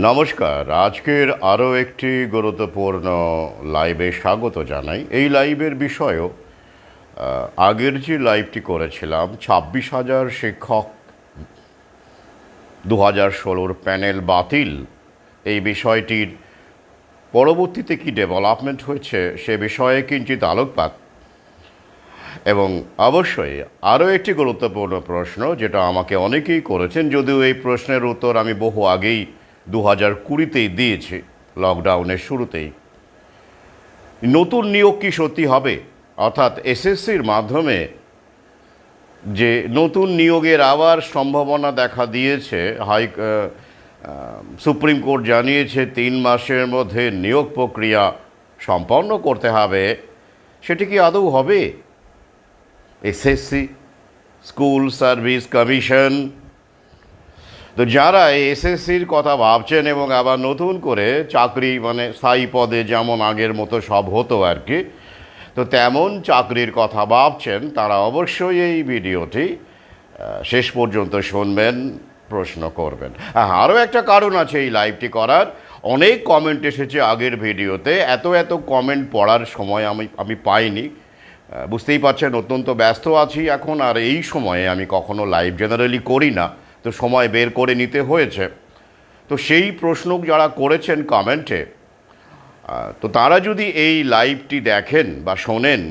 নমস্কার। আজকের আরও একটি গুরুত্বপূর্ণ লাইভে স্বাগত জানাই। এই লাইভের বিষয়ও আগের যে লাইভটি করেছিলাম 26,000 শিক্ষক 2016 প্যানেল বাতিল, এই বিষয়টির পরবর্তীতে কি ডেভেলপমেন্ট হয়েছে সে বিষয়ে কিঞ্চিত আলোকপাত, এবং অবশ্যই আরও একটি গুরুত্বপূর্ণ প্রশ্ন যেটা আমাকে অনেকেই করেছেন, যদিও এই প্রশ্নের উত্তর আমি বহু আগেই 2020-তেই দিয়েছি, লকডাউনের শুরুতেই। নতুন নিয়োগ কি সত্যি হবে? অর্থাৎ এসএসসির মাধ্যমে যে নতুন নিয়োগের আবার সম্ভাবনা দেখা দিয়েছে, সুপ্রিম কোর্ট জানিয়েছে 3 মাসের মধ্যে নিয়োগ প্রক্রিয়া সম্পন্ন করতে হবে, সেটি কি আদৌ হবে? এসএসসি, স্কুল সার্ভিস কমিশন, তো যারা এসএসসির কথা ভাবছেন এবং আবার নতুন করে চাকরি মানে স্থায়ী পদে যেমন আগের মতো সব হতো আর কি, তো তেমন চাকরির কথা ভাবছেন তারা অবশ্যই এই ভিডিওটি শেষ পর্যন্ত শুনবেন, প্রশ্ন করবেন। আরও একটা কারণ আছে এই লাইভটি করার। অনেক কমেন্ট এসেছে আগের ভিডিওতে, এত কমেন্ট পড়ার সময় আমি পাইনি। বুঝতেই পারছেন অত্যন্ত ব্যস্ত আছি এখন, আর এই সময়ে আমি কখনো লাইভ জেনারেলি করি না, তো সময় বের করে নিতে হয়েছে। তো সেই প্রশ্ন যারা করেছেন কমেন্টে, তো তারা যদি এই লাইভটি দেখেন বা শোনেন,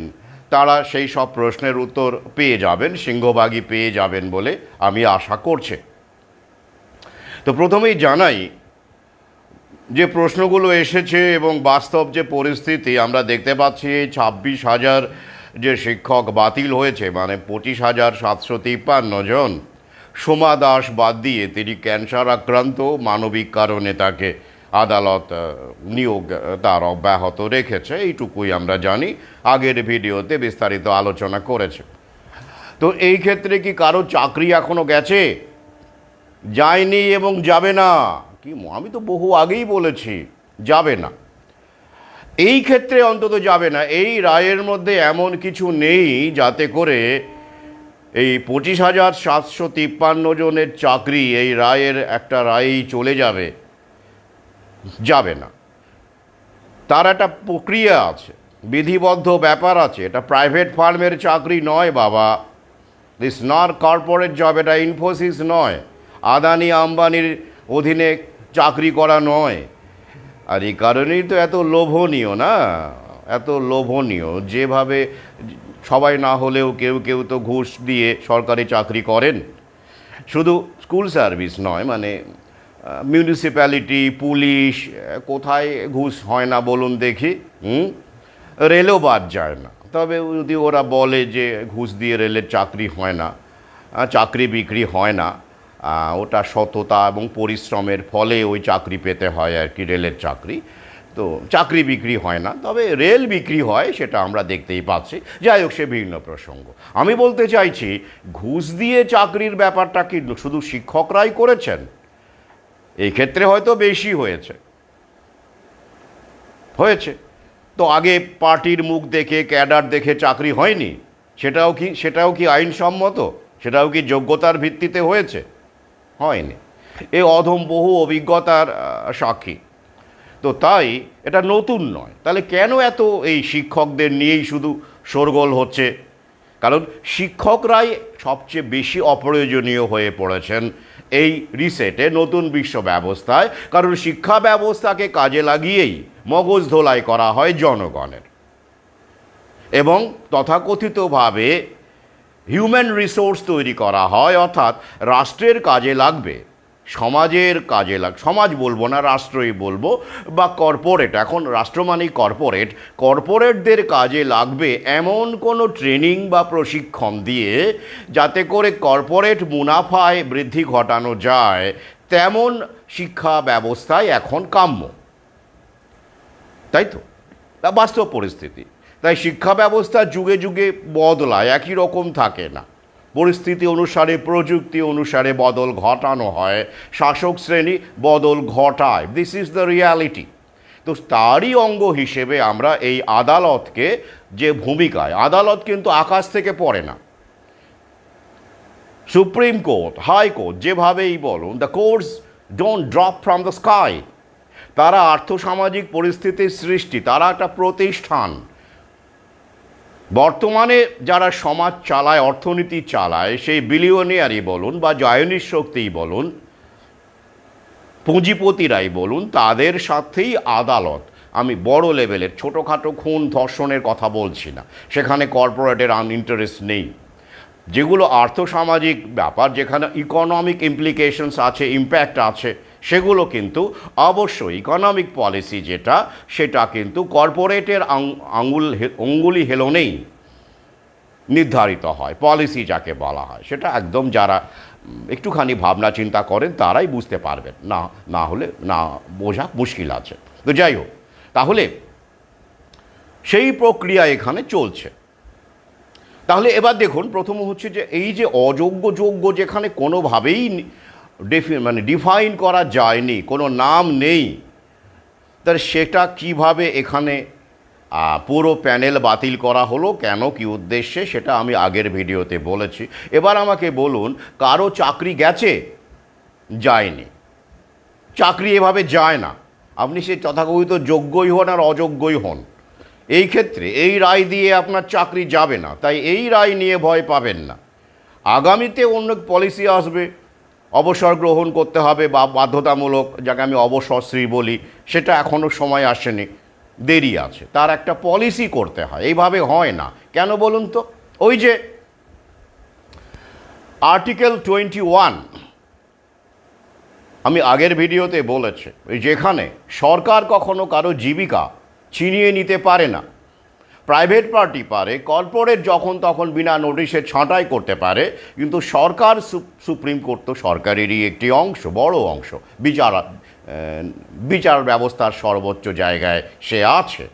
তারা সেই সব প্রশ্নের উত্তর পেয়ে যাবেন, সিংহভাগই পেয়ে যাবেন বলে আমি আশা করছি। তো প্রথমেই জানাই যে প্রশ্নগুলো এসেছে এবং বাস্তব যে পরিস্থিতি আমরা দেখতে পাচ্ছি, 26,000 যে শিক্ষক বাতিল হয়েছে, মানে 25,753 জন। সোমা দাস বাদ দিয়ে, তিনি ক্যান্সার আক্রান্ত, মানবিক কারণে তাকে আদালত নিয়োগ তার অব্যাহত রেখেছে, এইটুকুই আমরা জানি, আগের ভিডিওতে বিস্তারিত আলোচনা করেছে। তো এই ক্ষেত্রে কি কারো চাকরি এখনো গেছে? যায়নি এবং যাবে না। কি, আমি তো বহু আগেই বলেছি যাবে না, এই ক্ষেত্রে অন্তত যাবে না। এই রায়ের মধ্যে এমন কিছু নেই যাতে করে এই 25,753 জনের চাকরি এই রায়ের একটা রায়েই চলে যাবে, যাবে না। তার একটা প্রক্রিয়া আছে, বিধিবদ্ধ ব্যাপার আছে। এটা প্রাইভেট ফার্মের চাকরি নয় বাবা, দিস নট কর্পোরেট জব, এটা ইনফোসিস নয়, আদানি আম্বানির অধীনে চাকরি করা নয়। আর এই কারণেই তো এত লোভনীয় না, এত লোভনীয়। যেভাবে সবাই না হলেও কেউ কেউ তো ঘুষ দিয়ে সরকারি চাকরি করেন। শুধু স্কুল সার্ভিস নয়, মানে মিউনিসিপ্যালিটি, পুলিশ, কোথায় ঘুষ হয় না বলুন দেখি? রেলও বাদ যায় না। তবে যদি ওরা বলে যে ঘুষ দিয়ে রেলের চাকরি হয় না, চাকরি বিক্রি হয় না, ওটা সততা এবং পরিশ্রমের ফলে ওই চাকরি পেতে হয় আর কি, রেলের চাকরি। তো চাকরি বিক্রি হয় না, তবে রেল বিক্রি হয়, সেটা আমরা দেখতেই পাচ্ছি। যাই হোক, সে ভিন্ন প্রসঙ্গ। আমি বলতে চাইছি, ঘুষ দিয়ে চাকরির ব্যাপারটা কি শুধু শিক্ষকরাই করেছেন? এই ক্ষেত্রে হয়তো বেশি হয়েছে। তো আগে পার্টির মুখ দেখে, ক্যাডার দেখে চাকরি হয়নি? সেটাও কি আইনসম্মত? সেটাও কি যোগ্যতার ভিত্তিতে হয়েছে? হয়নি। এ অধম বহু অভিজ্ঞতার সাক্ষী। তো তাই এটা নতুন নয়। তাহলে কেন এত এই শিক্ষকদের নিয়েই শুধু শোরগোল হচ্ছে? কারণ শিক্ষকরাই সবচেয়ে বেশি অপ্রয়োজনীয় হয়ে পড়েছেন এই রিসেটে, নতুন বিশ্ব ব্যবস্থায়। কারণ শিক্ষা ব্যবস্থাকে কাজে লাগিয়েই মগজ ধোলাই করা হয় জনগণের, এবং তথাকথিতভাবে হিউম্যান রিসোর্স তৈরি করা হয়, অর্থাৎ রাষ্ট্রের কাজে লাগবে, সমাজের কাজে সমাজ বলবো না, রাষ্ট্রই বলবো, বা কর্পোরেট, এখন রাষ্ট্র মানেই কর্পোরেটদের কাজে লাগবে এমন কোনো ট্রেনিং বা প্রশিক্ষণ দিয়ে যাতে করে কর্পোরেট মুনাফায় বৃদ্ধি ঘটানো যায়, তেমন শিক্ষা ব্যবস্থায় এখন কাম্য। তাই তো বাস্তব পরিস্থিতি। তাই শিক্ষা ব্যবস্থা যুগে যুগে বদলায়, একই রকম থাকে না। পরিস্থিতি অনুসারে, প্রযুক্তি অনুসারে বদল ঘটানো হয়, শাসক শ্রেণী বদল ঘটায়। This is the reality. তো তারই অঙ্গ হিসেবে আমরা এই আদালতকে, যে ভূমিকায়, আদালত কিন্তু আকাশ থেকে পড়ে না, সুপ্রিম কোর্ট, হাইকোর্ট, যেভাবেই বলুন, the courts don't drop from the sky. তারা আর্থসামাজিক পরিস্থিতির সৃষ্টি, তারা একটা প্রতিষ্ঠান। বর্তমানে যারা সমাজ চালায়, অর্থনীতি চালায়, সেই বিলিয়নিয়ারই বলুন বা জায়নিস শক্তিই বলুন, পুঁজিপতিরাই বলুন, তাদের সাথেই আদালত। আমি বড় লেভেলের ছোটোখাটো খুন ধর্ষণের কথা বলছি না, সেখানে কর্পোরেটের ইন্টারেস্ট নেই। যেগুলো আর্থসামাজিক ব্যাপার, যেখানে ইকোনমিক ইমপ্লিকেশনস আছে, ইম্প্যাক্ট আছে, সেগুলো কিন্তু অবশ্যই ইকোনমিক পলিসি যেটা, সেটা কিন্তু কর্পোরেটের অঙ্গুলি হেলনেই নির্ধারিত হয়। পলিসি যাকে বলা হয়, সেটা একদম যারা একটুখানি ভাবনা চিন্তা করেন তারাই বুঝতে পারবেন, না হলে না বোঝা মুশকিল আছে। তো যাই হোক, তাহলে সেই প্রক্রিয়া এখানে চলছে। তাহলে এবার দেখুন, প্রথম হচ্ছে যে এই যে অযোগ্য যোগ্য, যেখানে কোনোভাবেই ডিফাইন করা যায়নি, কোনো নাম নেই, তাহলে সেটা কিভাবে এখানে পুরো প্যানেল বাতিল করা হলো, কেন, কী উদ্দেশ্যে, সেটা আমি আগের ভিডিওতে বলেছি। এবার আমাকে বলুন, কারো চাকরি গেছে? যায়নি। চাকরি এভাবে যায় না, আপনি সে তথাকথিত যোগ্যই হন আর অযোগ্যই হন, এই ক্ষেত্রে এই রায় দিয়ে আপনার চাকরি যাবে না। তাই এই রায় নিয়ে ভয় পাবেন না। আগামীতে অন্য পলিসি আসবে, অবসর গ্রহণ করতে হবে বা বাধ্যতামূলক, যাকে আমি অবসরশ্রী বলি, সেটা এখনও সময় আসেনি, দেরি আছে। তার একটা পলিসি করতে হয়, এইভাবে হয় না। কেন বলুন তো? ওই যে আর্টিকেল 21, আমি আগের ভিডিওতে বলেছি, যেখানে সরকার কখনো কারো জীবিকা ছিনিয়ে নিতে পারে না। প্রাইভেট পার্টি পারে, কর্পোরেট যখন তখন বিনা নোটিশে ছাঁটাই করতে পারে, কিন্তু সরকার, সুপ্রিম কোর্ট তো সরকারেরই একটি অংশ, বড় অংশ, বিচার ব্যবস্থার সর্বোচ্চ জায়গায় সে আছে,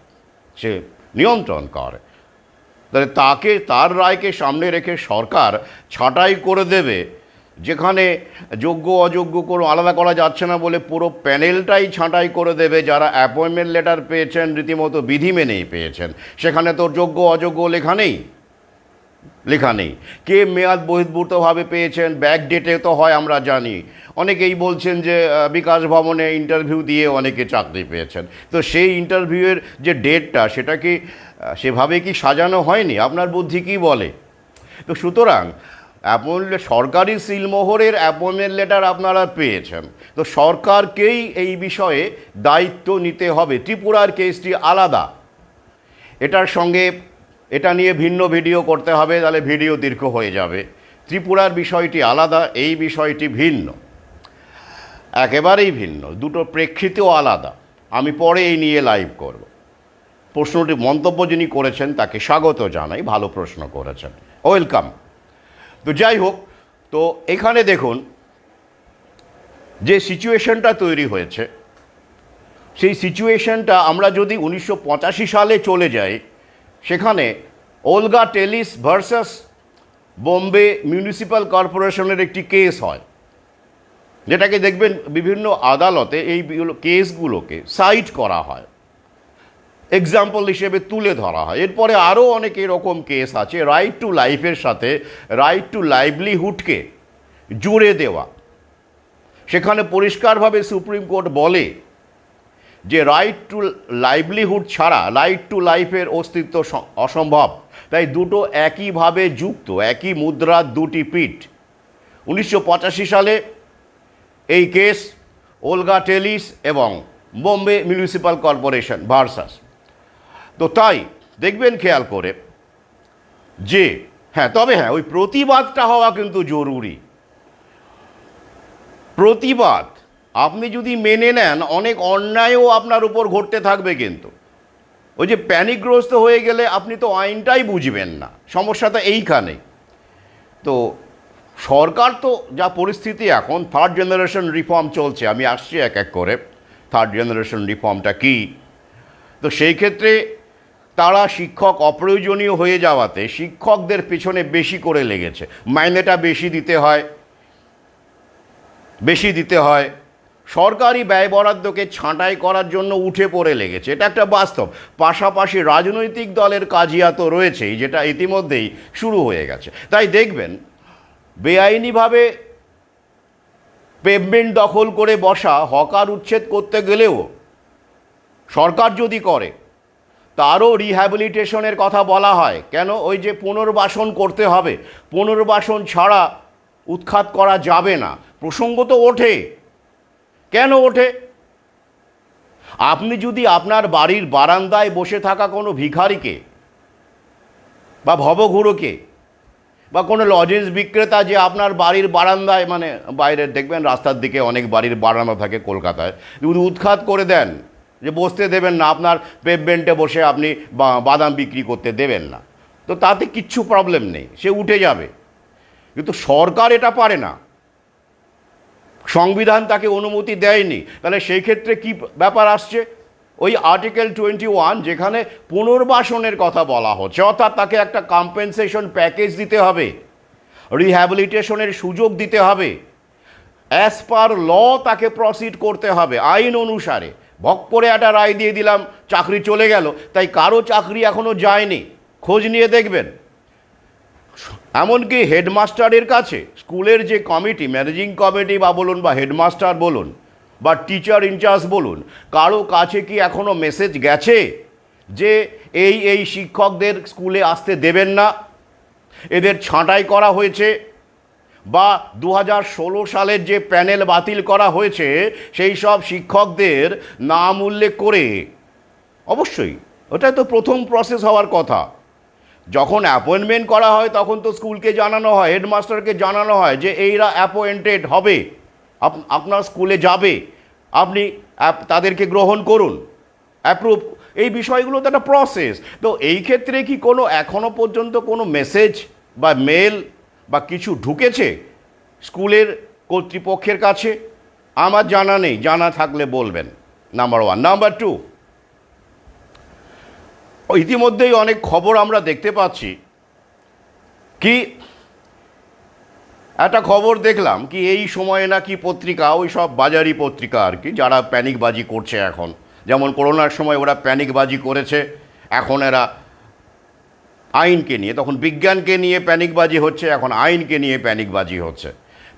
সে নিয়ন্ত্রণ করে। তাহলে তার রায়কে সামনে রেখে সরকার ছাঁটাই করে দেবে, যেখানে যোগ্য অযোগ্য কোনো আলাদা করা যাচ্ছে না বলে পুরো প্যানেলটাই ছাঁটাই করে দেবে। যারা অ্যাপয়েন্টমেন্ট লেটার পেয়েছেন, রীতিমতো বিধি মেনেই পেয়েছেন, সেখানে তো যোগ্য অযোগ্য লেখা নেই। কে মেয়াদ বহির্ভূতভাবে পেয়েছেন, ব্যাক ডেটে তো হয়, আমরা জানি। অনেকেই বলছেন যে বিকাশ ভবনে ইন্টারভিউ দিয়ে অনেকে চাকরি পেয়েছেন। তো সেই ইন্টারভিউয়ের যে ডেটটা, সেটা কি সেভাবে কি সাজানো হয়নি? আপনার বুদ্ধি কি বলে? তো সুতরাং সরকারি সিলমোহরের অ্যাপয়েন্টমেন্ট লেটার আপনারা পেয়েছেন, তো সরকারকেই এই বিষয়ে দায়িত্ব নিতে হবে। ত্রিপুরার কেসটি আলাদা, এটার সঙ্গে এটা নিয়ে ভিন্ন ভিডিও করতে হবে, তাহলে ভিডিও দীর্ঘ হয়ে যাবে। ত্রিপুরার বিষয়টি আলাদা, এই বিষয়টি ভিন্ন, একেবারেই ভিন্ন, দুটো প্রেক্ষিতেও আলাদা। আমি পরে এই নিয়ে লাইভ করব। প্রশ্নটি, মন্তব্য যিনি করেছেন তাকে স্বাগত জানাই, ভালো প্রশ্ন করেছেন, ওয়েলকাম। তো যাই হোক, তো এখানে দেখুন যে সিচুয়েশনটা তৈরি হয়েছে, সেই সিচুয়েশনটা আমরা যদি 1985 সালে চলে যাই, সেখানে ওলগা টেলিস ভার্সাস বোম্বে মিউনিসিপ্যাল কর্পোরেশনের একটি কেস হয়, যেটাকে দেখবেন বিভিন্ন আদালতে এই কেসগুলোকে সাইট করা হয়, এক্সাম্পল হিসেবে তুলে ধরা হয়। এরপরে আরও অনেক এরকম কেস আছে। রাইট টু লাইফের সাথে রাইট টু লাইভলিহুডকে জুড়ে দেওয়া, সেখানে পরিষ্কারভাবে সুপ্রিম কোর্ট বলে যে রাইট টু লাইভলিহুড ছাড়া রাইট টু লাইফের অস্তিত্ব অসম্ভব। তাই দুটো একইভাবে যুক্ত, একই মুদ্রার দুটি পিঠ। 1985 সালে এই কেস ওলগা টেলিস এবং বোম্বে মিউনিসিপ্যাল কর্পোরেশন ভার্সাস। তো তাই দেখবেন খেয়াল করে যে তবে ওই প্রতিবাদটা হওয়া কিন্তু জরুরি। প্রতিবাদ আপনি যদি মেনে নেন, অনেক অন্যায়ও আপনার উপর ঘটতে থাকবে, কিন্তু ওই যে প্যানিকগ্রস্ত হয়ে গেলে আপনি তো আইনটাই বুঝবেন না। সমস্যাটা এইখানেই। তো সরকার তো যা পরিস্থিতি এখন, থার্ড জেনারেশন রিফর্ম চলছে, আমি আসছি এক এক করে। থার্ড জেনারেশন রিফর্মটা কী? তো সেই ক্ষেত্রে তারা শিক্ষক অপ্রয়োজনীয় হয়ে যাওয়াতে শিক্ষকদের পেছনে বেশি করে লেগেছে, মাইনেটা বেশি দিতে হয়, সরকারি ব্যয় বরাদ্দকে ছাঁটাই করার জন্য উঠে পড়ে লেগেছে। এটা একটা বাস্তব। পাশাপাশি রাজনৈতিক দলের কাজিয়া তো রয়েছেই, যেটা ইতিমধ্যেই শুরু হয়ে গেছে। তাই দেখবেন বেআইনিভাবে পেভমেন্ট দখল করে বসা হকার উচ্ছেদ করতে গেলেও সরকার যদি করে, তারও রিহ্যাবিলিটেশনের কথা বলা হয়। কেন? ওই যে পুনর্বাসন করতে হবে, পুনর্বাসন ছাড়া উৎখাত করা যাবে না। প্রসঙ্গ তো ওঠে। কেন ওঠে? আপনি যদি আপনার বাড়ির বারান্দায় বসে থাকা কোনো ভিখারিকে বা ভবঘুরোকে বা কোনো লজেন্স বিক্রেতা যে আপনার বাড়ির বারান্দায়, মানে বাইরে দেখবেন রাস্তার দিকে অনেক বাড়ির বারান্দা থাকে কলকাতায়, যদি উৎখাত করে দেন যে বসতে দেবেন না, আপনার পেভমেন্টে বসে আপনি বাদাম বিক্রি করতে দেবেন না, তো তাতে কিচ্ছু প্রবলেম নেই, সে উঠে যাবে। কিন্তু সরকার এটা পারে না, সংবিধান তাকে অনুমতি দেয়নি। তাহলে সেই ক্ষেত্রে কি ব্যাপার আসছে? ওই আর্টিকেল 21 যেখানে পুনর্বাসনের কথা বলা হচ্ছে, অর্থাৎ তাকে একটা কম্পেনসেশন প্যাকেজ দিতে হবে, রিহ্যাবিলিটেশনের সুযোগ দিতে হবে, অ্যাজ পার ল তাকে প্রসিড করতে হবে আইন অনুসারে। ভক করে একটা রায় দিয়ে দিলাম, চাকরি চলে গেল, তাই কারো চাকরি এখনও যায়নি, খোঁজ নিয়ে দেখবেন। এমনকি হেডমাস্টারের কাছে স্কুলের যে কমিটি, ম্যানেজিং কমিটি বা বলুন বা হেডমাস্টার বলুন বা টিচার ইনচার্জ বলুন, কারো কাছে কি এখনও মেসেজ গেছে যে এই শিক্ষকদের স্কুলে আসতে দেবেন না, এদের ছাঁটাই করা হয়েছে, বা 2016 সালের যে প্যানেল বাতিল করা হয়েছে সেই সব শিক্ষকদের নাম উল্লেখ করে? অবশ্যই ওটাই তো প্রথম প্রসেস হওয়ার কথা। যখন অ্যাপয়েন্টমেন্ট করা হয় তখন তো স্কুলকে জানানো হয়, হেডমাস্টারকে জানানো হয় যে এইরা অ্যাপয়েন্টেড হবে, আপনার স্কুলে যাবে, আপনি তাদেরকে গ্রহণ করুন, অ্যাপ্রুভ। এই বিষয়গুলো তো একটা প্রসেস। তো এই ক্ষেত্রে কি কোনো এখনও পর্যন্ত কোনো মেসেজ বা মেল বা কিছু ঢুকেছে স্কুলের কর্তৃপক্ষের কাছে? আমার জানা নেই, জানা থাকলে বলবেন, নাম্বার 1। নাম্বার 2, ইতিমধ্যেই অনেক খবর আমরা দেখতে পাচ্ছি। কি একটা খবর দেখলাম কি এই সময়ে নাকি পত্রিকা, ওই সব বাজারি পত্রিকা আর কি, যারা প্যানিকবাজি করছে এখন, যেমন করোনার সময় ওরা প্যানিকবাজি করেছে, এখন এরা আইনকে নিয়ে, তখন বিজ্ঞানকে নিয়ে প্যানিকবাজি হচ্ছে, এখন আইনকে নিয়ে প্যানিকবাজি হচ্ছে।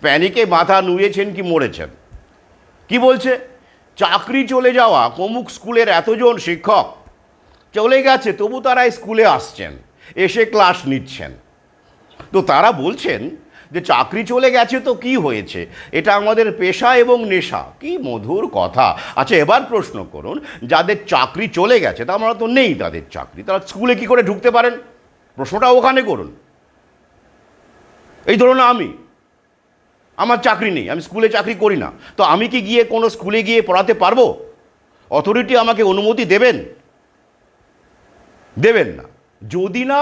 প্যানিকে মাথা নুয়েছেন কি মরেছেন? কি বলছে? চাকরি চলে যাওয়া অমুক স্কুলের এতজন শিক্ষক চলে গেছে, তবু তারা স্কুলে আসছেন, এসে ক্লাস নিচ্ছেন। তো তারা বলছেন যে চাকরি চলে গেছে তো কি হয়েছে, এটা আমাদের পেশা এবং নেশা। কি মধুর কথা। আচ্ছা, এবার প্রশ্ন করুন, যাদের চাকরি চলে গেছে, তা আমরা তো নেই তাদের চাকরি, তারা স্কুলে কি করে ঢুকতে পারেন? প্রশ্নটা ওখানে করুন। এই ধরুন আমার চাকরি নেই, আমি স্কুলে চাকরি করি না, তো আমি কি গিয়ে কোনো স্কুলে গিয়ে পড়াতে পারবো? অথরিটি আমাকে অনুমতি দেবেন? দেবেন না। যদি না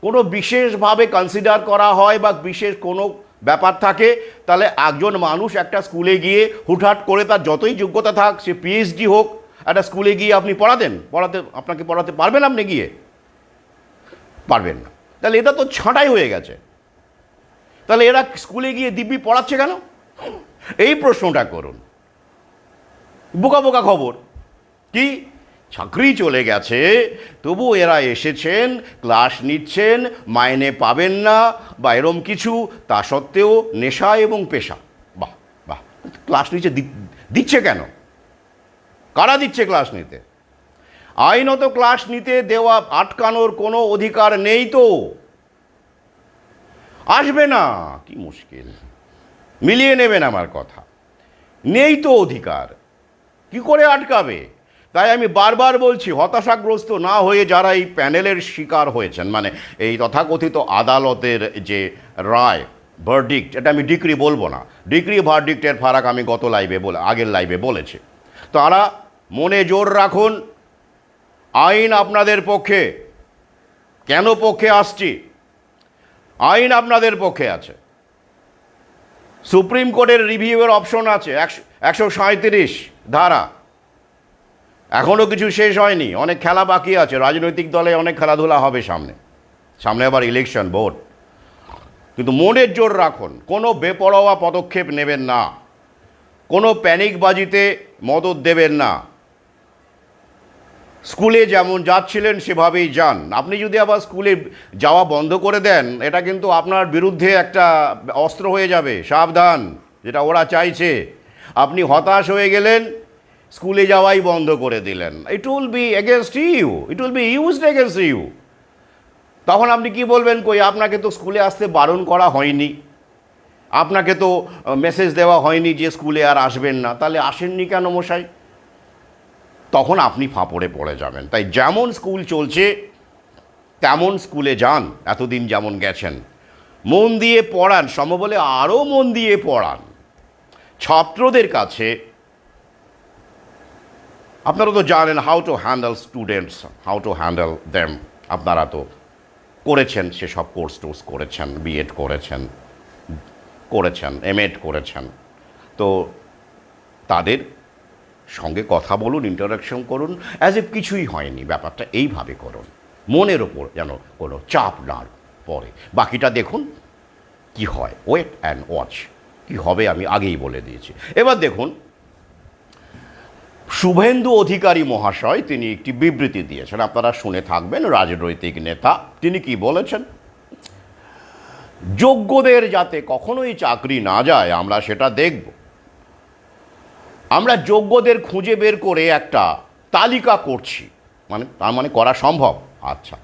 কোনো বিশেষভাবে কনসিডার করা হয় বা বিশেষ কোনো ব্যাপার থাকে, তাহলে একজন মানুষ একটা স্কুলে গিয়ে হুটহাট করে, তার যতই যোগ্যতা থাক, সে পিএইচডি হোক, একটা স্কুলে গিয়ে আপনি আপনাকে পড়াতে পারবেন? আপনি গিয়ে পারবেন না। তাহলে এটা তো ছাঁটাই হয়ে গেছে। তাহলে এরা স্কুলে গিয়ে দিব্যি পড়াচ্ছে কেন? এই প্রশ্নটা করুন। বোকা বোকা খবর। কি চাকরি চলে গেছে, তবু এরা এসেছেন, ক্লাস নিচ্ছেন, মাইনে পাবেন না বা এরম কিছু, তা সত্ত্বেও নেশা এবং পেশা। বাহ বাহ, ক্লাস দিচ্ছে কেন? কারা দিচ্ছে ক্লাস নিতে? আইনত ক্লাস নিতে দেওয়া আটকানোর কোনো অধিকার নেই তো, আসবে না। কি মুশকিল, মিলিয়ে নেবেন আমার কথা। নেই তো অধিকার, কি করে আটকাবে? তাই আমি বারবার বলছি, হতাশাগ্রস্ত না হয়ে যারা এই প্যানেলের শিকার হয়েছেন, মানে এই তথাকথিত আদালতের যে রায়, ভার্ডিক্ট, এটা আমি ডিক্রি বলবো না, ডিক্রি ভার্ডিক্টের ফারাক আমি আগের লাইভে বলেছি। তারা মনে জোর রাখুন, আইন আপনাদের পক্ষে। কেন পক্ষে আসছি? আইন আপনাদের পক্ষে আছে। সুপ্রিম কোর্টের রিভিউয়ের অপশন আছে, 137 ধারা। এখনও কিছু শেষ হয়নি, অনেক খেলা বাকি আছে, রাজনৈতিক দলে অনেক খেলাধুলা হবে সামনে আবার ইলেকশন, ভোট। কিন্তু মনের জোর রাখুন, কোনো বেপরোয়া পদক্ষেপ নেবেন না, কোনো প্যানিকবাজিতে মদত দেবেন না। স্কুলে যেমন যাচ্ছিলেন সেভাবেই যান। আপনি যদি আবার স্কুলে যাওয়া বন্ধ করে দেন, এটা কিন্তু আপনার বিরুদ্ধে একটা অস্ত্র হয়ে যাবে, সাবধান। যেটা ওরা চাইছে। আপনি হতাশ হয়ে গেলেন, স্কুলে যাওয়াই বন্ধ করে দিলেন। It will be against you, it will be used against you. তখন আপনি কি বলবেন, কই আপনাকে তো স্কুলে আসতে বারণ করা হয়নি, আপনাকে তো মেসেজ দেওয়া হয়নি যে স্কুলে আর আসবেন না, তাহলে আসেননি কেন মশাই? তখন আপনি ফাঁপড়ে পড়ে যাবেন। তাই যেমন স্কুল চলছে তেমন স্কুলে যান, এতদিন যেমন গেছেন, মন দিয়ে পড়ান, সমবলে আরও মন দিয়ে পড়ান। ছাত্রদের কাছে আপনারা তো জানেন how to handle students, how to handle them. আপনারা তো করেছেন, সেসব কোর্স টোর্স করেছেন, বিএড করেছেন, এমএড করেছেন। তো তাদের সঙ্গে কথা বলুন, ইন্টারাকশন করুন, অ্যাজ ইফ কিছুই হয়নি। ব্যাপারটা এইভাবে করুন, মনের ওপর যেন কোনো চাপ না পড়ে। বাকিটা দেখুন কি হয়, ওয়েট অ্যান্ড ওয়াচ। কি হবে আমি আগেই বলে দিয়েছি। এবার দেখুন, শুভেন্দু অধিকারী মহাশয় তিনি একটি বিবৃতি দিয়েছেন, আপনারা শুনে থাকবেন, রাজনৈতিক নেতা। তিনি কি বলেছেন? যোগ্যদের যাতে কখনোই চাকরি না যায় আমরা সেটা দেখব। আমরা যোগ্যদের খুঁজে বের করে একটা তালিকা করছি। তার মানে করা সম্ভব? আচ্ছা,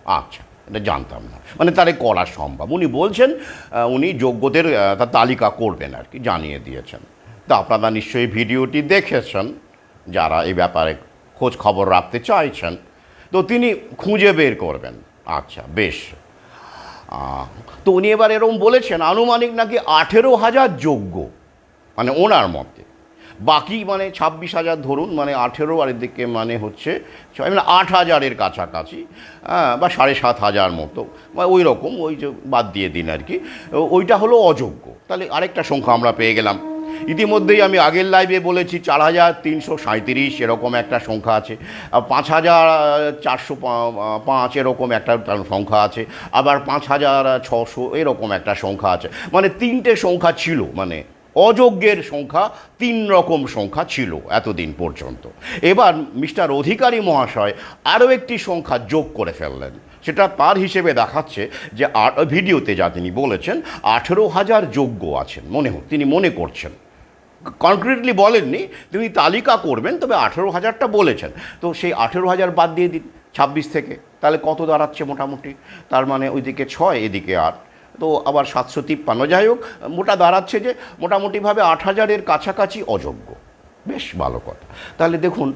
এটা জানতাম না, তারে করা সম্ভব। উনি বলছেন উনি যোগ্যদের তার তালিকা করবেন আর কি, জানিয়ে দিয়েছেন। তা আপনারা নিশ্চয়ই ভিডিওটি দেখেছেন, যারা এই ব্যাপারে খোঁজ খবর রাখতে চাইছেন। তো তিনি খুঁজে বের করবেন। আচ্ছা, বেশ। তো উনি এবার এরকম বলেছেন, আনুমানিক নাকি 18,000 যোগ্য, ওনার মতে। বাকি 26,000 ধরুন, 18 আর এদিকে হচ্ছে 8,000-এর কাছাকাছি, বা 7,500 মতো, ওই রকম, ওই যে বাদ দিয়ে দিন আর কি, ওইটা হলো অযোগ্য। তাহলে আরেকটা সংখ্যা আমরা পেয়ে গেলাম। ইতিমধ্যেই আমি আগের লাইভে বলেছি 4,337 এরকম একটা সংখ্যা আছে, 5,405 এরকম একটা সংখ্যা আছে, আবার 5,600 এরকম একটা সংখ্যা আছে। তিনটে সংখ্যা ছিল, অযোগ্যের সংখ্যা 3 রকম সংখ্যা ছিল এতদিন পর্যন্ত। এবার মিস্টার অধিকারী মহাশয় আরও একটি সংখ্যা যোগ করে ফেললেন। সেটা তার হিসেবে দেখাচ্ছে যে ভিডিওতে যা তিনি বলেছেন 18,000 যোগ্য আছেন, তিনি মনে করছেন। কনক্রিটলি বলেননি, তিনি তালিকা করবেন, তবে 18,000টা বলেছেন। তো সেই 18,000 বাদ দিয়ে দিন 26 থেকে, তাহলে কত দাঁড়াচ্ছে মোটামুটি? তার ওইদিকে 6, এদিকে 8, তো আবার 753। যাই হোক, মোটা দাঁড়াচ্ছে যে মোটামুটিভাবে 8,000-এর কাছাকাছি অযোগ্য। বেশ ভালো কথা। তাহলে দেখুন